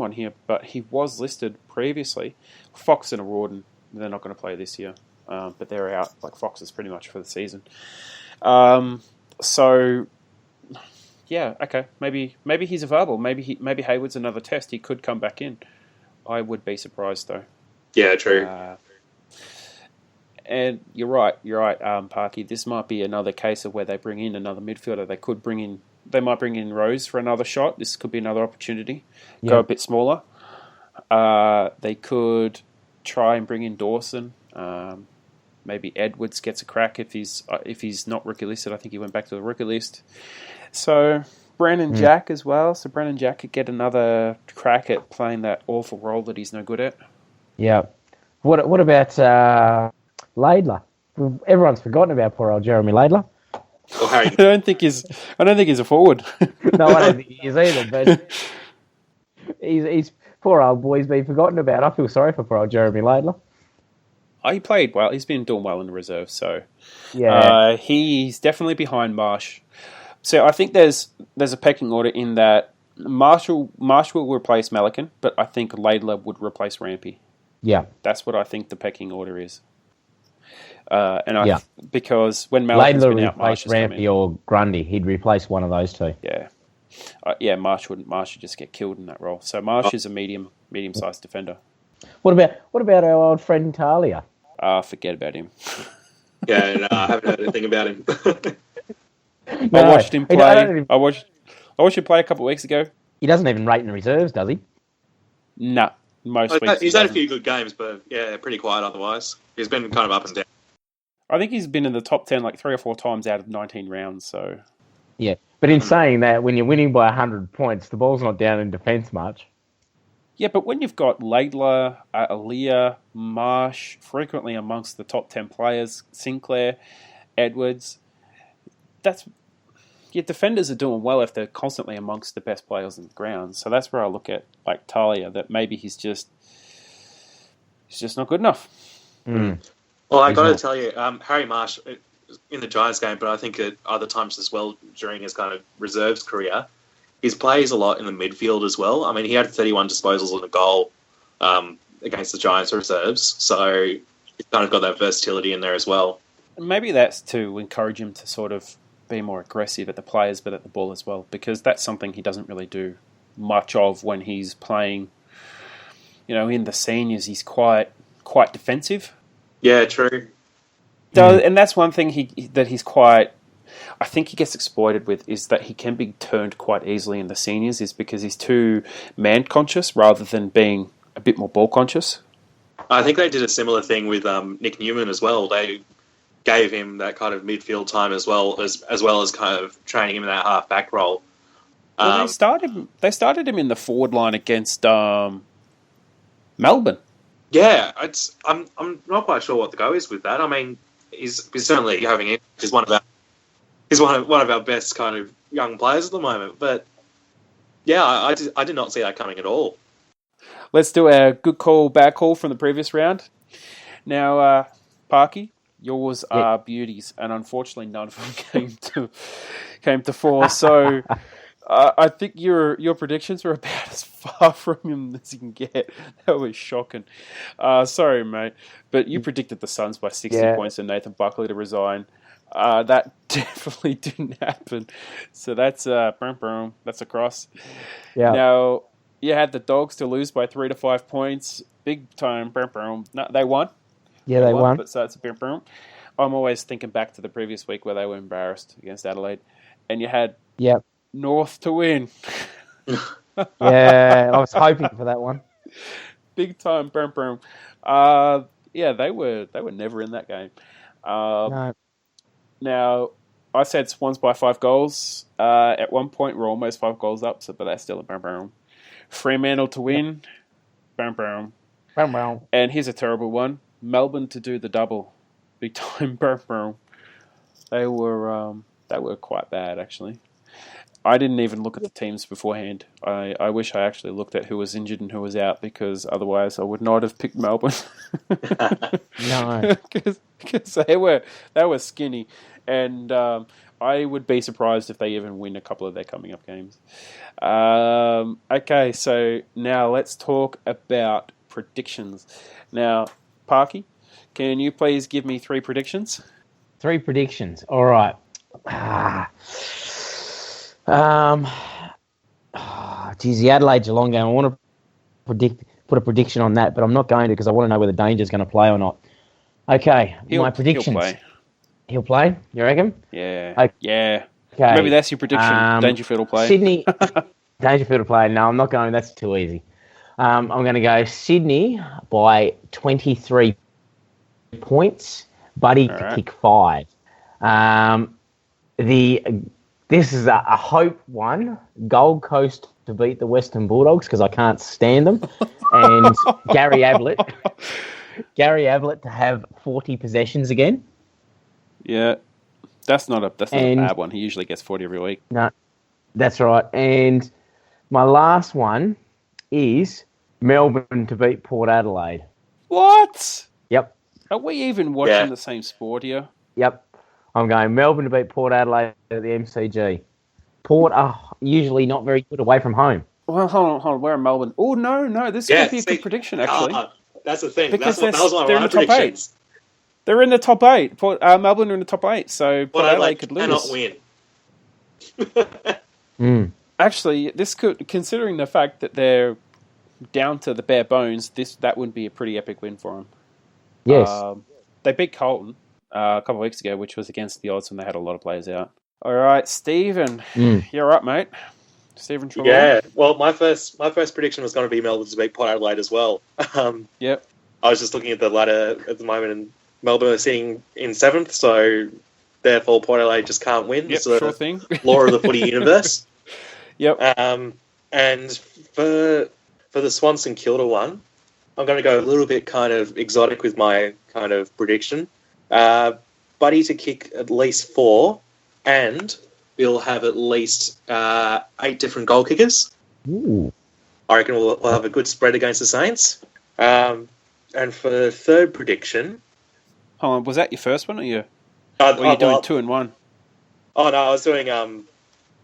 on here, but he was listed previously. Fox and Rawdon, they're not going to play this year, but they're out. Like Fox is pretty much for the season. So. Yeah, okay. Maybe he's available. Maybe Hayward's another test. He could come back in. I would be surprised though.
Yeah, true.
And you're right, Parky. This might be another case of where they bring in another midfielder. They might bring in Rose for another shot. This could be another opportunity. Yeah. Go a bit smaller. They could try and bring in Dawson. Maybe Edwards gets a crack if he's not rookie listed. I think he went back to the rookie list. So Brandon Jack as well. So Brandon Jack could get another crack at playing that awful role that he's no good at.
Yeah. What about Laidler? Everyone's forgotten about poor old Jeremy Laidler.
I don't think he's a forward.
No, I don't think he is either. But he's poor old boy's been forgotten about. I feel sorry for poor old Jeremy Laidler.
Oh, he played well. He's been doing well in the reserve. So
yeah,
he's definitely behind Marsh. So I think there's a pecking order in that Marsh will replace Melican, but I think Laidler would replace Rampe.
Yeah,
that's what I think the pecking order is. Because when Melican's
Laidler
been out, Marsh
replaced Rampe or Grundy, he'd replace one of those two.
Yeah, Marsh wouldn't. Marsh would just get killed in that role. So Marsh is a medium-sized defender.
What about our old friend Talia?
Forget about him.
Yeah, no, I haven't heard anything about him.
I watched him play. I watched him play a couple of weeks ago.
He doesn't even rate in the reserves, does he?
Nah, most weeks.
He's had a few good games, but yeah, pretty quiet otherwise. He's been kind of up and down.
I think he's been in the top 10 like 3 or 4 times out of 19 rounds. So
yeah, but in saying that, when you're winning by 100 points, the ball's not down in defence much.
Yeah, but when you've got Laidler, Aliir, Marsh, frequently amongst the top 10 players, Sinclair, Edwards, your defenders are doing well if they're constantly amongst the best players on the ground. So that's where I look at like Talia, that maybe he's just not good enough.
Mm.
Well, I got to tell you, Harry Marsh in the Giants game, but I think at other times as well during his kind of reserves career, he plays a lot in the midfield as well. I mean, he had 31 disposals and a goal against the Giants reserves, so he's kind of got that versatility in there as well.
Maybe that's to encourage him to sort of be more aggressive at the players, but at the ball as well, because that's something he doesn't really do much of when he's playing. In the seniors, he's quite defensive.
Yeah, true.
And that's one thing he's quite. I think he gets exploited with is that he can be turned quite easily in the seniors, is because he's too man conscious rather than being a bit more ball conscious.
I think they did a similar thing with Nick Newman as well. They gave him that kind of midfield time as well as kind of training him in that half back role.
Well, they started him in the forward line against Melbourne.
Yeah, I'm not quite sure what the go is with that. I mean, he's certainly having it. He's one of our best kind of young players at the moment. But yeah, I did not see that coming at all.
Let's do our good call, bad call from the previous round. Now, Parky, yours are beauties, and unfortunately, none of them came to fore. So. I think your predictions were about as far from him as you can get. That was shocking. Sorry, mate. But you predicted the Suns by 60 points and Nathan Buckley to resign. That definitely didn't happen. So that's that's a cross. Yeah. Now, you had the Dogs to lose by 3 to 5 points. Big time. No, they won.
Yeah, they won.
But so it's a I'm always thinking back to the previous week where they were embarrassed against Adelaide. And you had...
Yep.
North to win.
Yeah, I was hoping for that one.
Big time, yeah, they were never in that game.
No.
Now, I said Swans by 5 goals. At one point, we're almost 5 goals up, but that's still a Fremantle to win. And here's a terrible one: Melbourne to do the double. Big time, They were quite bad, actually. I didn't even look at the teams beforehand. I wish I actually looked at who was injured and who was out, because otherwise I would not have picked Melbourne.
No,
because they were skinny, and I would be surprised if they even win a couple of their coming up games. Okay, so now let's talk about predictions. Now, Parky, can you please give me 3 predictions?
3 predictions. All right. The Adelaide Geelong game. I want to put a prediction on that, but I'm not going to, because I want to know whether Danger's going to play or not. Okay, my predictions. He'll play. You reckon?
Yeah.
Okay.
Yeah. Okay. Maybe that's your prediction. Dangerfield will play.
Sydney. Dangerfield will play. No, I'm not going. That's too easy. I'm going to go Sydney by 23 points. Buddy to kick 5. This is a hope one. Gold Coast to beat the Western Bulldogs, because I can't stand them. And Gary Ablett to have 40 possessions again.
Yeah, that's not a bad one. He usually gets 40 every week.
No, that's right. And my last one is Melbourne to beat Port Adelaide.
What?
Yep.
Are we even watching the same sport here?
Yep. I'm going Melbourne to beat Port Adelaide at the MCG. Port are usually not very good away from home.
Well, hold on. Where are Melbourne? Oh, no. This could be a good prediction, actually.
That's the thing.
Because
that was one of my predictions.
They're in the top 8. Melbourne are in the top 8, so Port Adelaide could lose.
Cannot win.
Actually, this could, considering the fact that they're down to the bare bones, that would be a pretty epic win for them.
Yes.
They beat Carlton a couple of weeks ago, which was against the odds when they had a lot of players out. All right, Stephen, you're up, mate. Stephen Treloar.
Yeah, well, my first prediction was going to be Melbourne to beat Port Adelaide as well.
Yep.
I was just looking at the ladder at the moment, and Melbourne are sitting in 7th, so therefore Port Adelaide just can't win.
Yep,
sure
thing.
Law of the footy universe.
Yep.
And for the Swans and Kilda one, I'm going to go a little bit kind of exotic with my kind of prediction. Buddy to kick at least 4, and we'll have at least 8 different goal kickers.
Ooh.
I reckon we'll have a good spread against the Saints. And for the third prediction...
Hold on, was that your first one, or you doing 2 and 1? Oh,
no, I was doing... can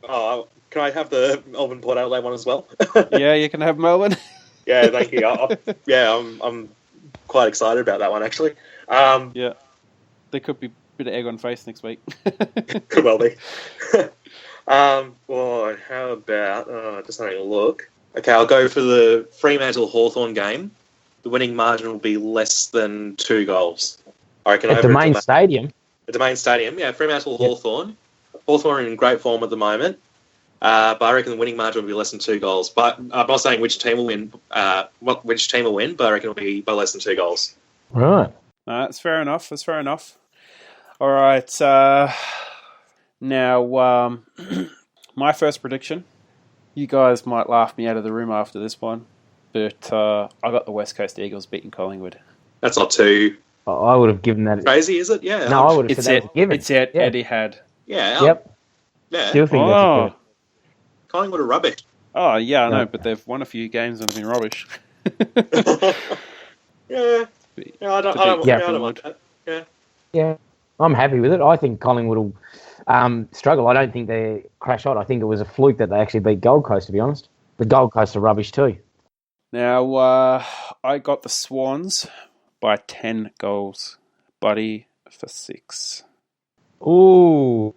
I have the Melbourne Port Adelaide one as well?
Yeah, you can have Melbourne.
Yeah, thank you. I'm quite excited about that one, actually.
Yeah. They could be Bit of egg on face next week.
Could well be. Well, how about... just having a look. Okay, I'll go for the Fremantle-Hawthorn game. The winning margin will be less than 2 goals. I reckon
at the main stadium?
At the main stadium, yeah. Fremantle-Hawthorn. Hawthorn are in great form at the moment. But I reckon the winning margin will be less than 2 goals. But I'm not saying which team will win, but I reckon it'll be by less than 2 goals.
Right.
That's fair enough. All right. Now, my first prediction. You guys might laugh me out of the room after this one, but I got the West Coast Eagles beating Collingwood.
That's not too...
I would have given that...
Crazy, is it? Yeah.
No, I would have said that was a given.
It's at Etihad.
Yeah.
Yep.
Yeah.
Still think that's a given.
Collingwood are rubbish.
Oh, yeah, I know, but they've won a few games and have been rubbish.
Yeah. I don't mind that. Yeah.
Yeah. I'm happy with it. I think Collingwood will struggle. I don't think they crash out. I think it was a fluke that they actually beat Gold Coast, to be honest. The Gold Coast are rubbish too.
Now, I got the Swans by 10 goals. Buddy for 6.
Ooh.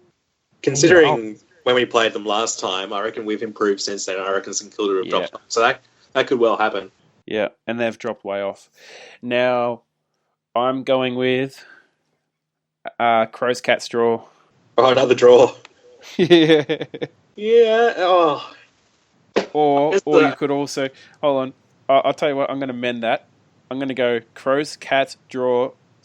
Considering when we played them last time, I reckon we've improved since then. I reckon St Kilda have dropped off. So that could well happen.
Yeah, and they've dropped way off. Now, I'm going with Crows Cats draw.
Oh, another draw.
Yeah.
Yeah. Oh.
Or you could also... Hold on. I'll tell you what, I'm going to mend that. I'm going to go Crows Cats draw /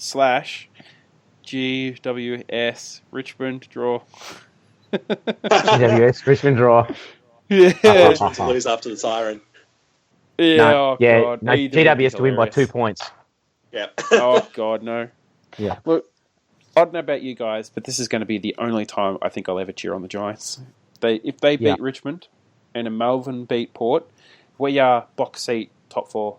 GWS Richmond draw.
GWS Richmond draw.
Yeah.
To lose after the siren.
Yeah,
God. No,
Either
GWS to win by 2 points.
Yeah.
Oh, God, no.
Yeah.
Look, I don't know about you guys, but this is going to be the only time I think I'll ever cheer on the Giants. If they beat Richmond and Melbourne beat Port, we are box seat top 4.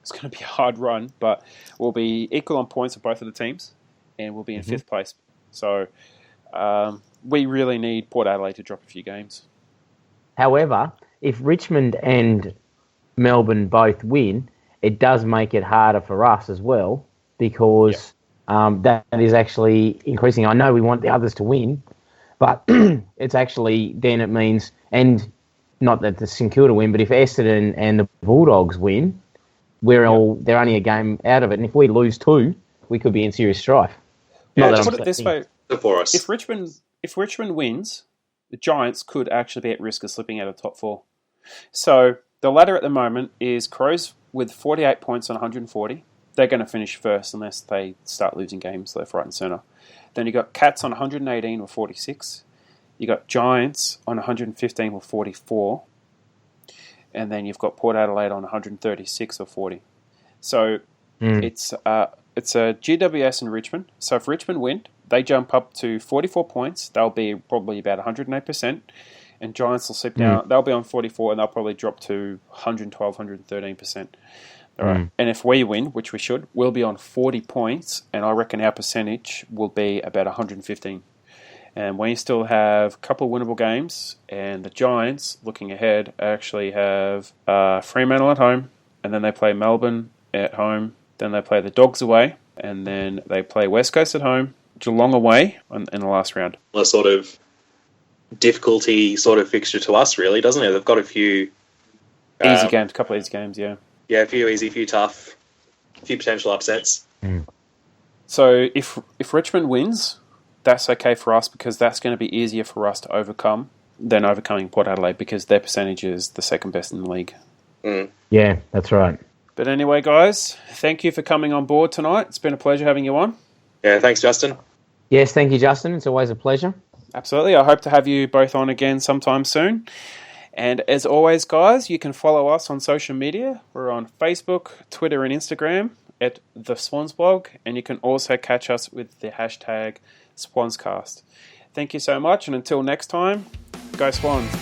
It's going to be a hard run, but we'll be equal on points of both of the teams, and we'll be in 5th place. So we really need Port Adelaide to drop a few games.
However, if Richmond and Melbourne both win, it does make it harder for us as well, because that is actually increasing. I know we want the others to win, but it's actually, then it means, and not that the St Kilda win, but if Essendon and the Bulldogs win, they're only a game out of it. And if we lose 2, we could be in serious strife.
Yeah, to put it this way,
for us.
If Richmond wins, the Giants could actually be at risk of slipping out of the top 4. So the ladder at the moment is Crows with 48 points on 140. They're going to finish first unless they start losing games left, right and centre. Then you got Cats on 118 with 46. You got Giants on 115 with 44. And then you've got Port Adelaide on 136 or 40. So it's a GWS and Richmond. So if Richmond win, they jump up to 44 points. They'll be probably about 108%. And Giants will slip down. They'll be on 44 and they'll probably drop to 112, 113%. All right. And if we win, which we should, we'll be on 40 points. And I reckon our percentage will be about 115. And we still have a couple of winnable games. And the Giants, looking ahead, actually have Fremantle at home. And then they play Melbourne at home. Then they play the Dogs away. And then they play West Coast at home. Geelong away in the last round.
A sort of difficulty sort of fixture to us, really, doesn't it? They've got a few...
easy games, a couple of easy games, yeah.
Yeah, a few easy, a few tough, a few potential upsets.
So if Richmond wins, that's okay for us because that's going to be easier for us to overcome than overcoming Port Adelaide because their percentage is the second best in the league.
Yeah, that's right.
But anyway, guys, thank you for coming on board tonight. It's been a pleasure having you on.
Yeah, thanks, Justin.
Yes, thank you, Justin. It's always a pleasure.
Absolutely. I hope to have you both on again sometime soon. And as always, guys, you can follow us on social media. We're on Facebook, Twitter, and Instagram at the Swans Blog. And you can also catch us with the hashtag SwansCast. Thank you so much. And until next time, go Swans.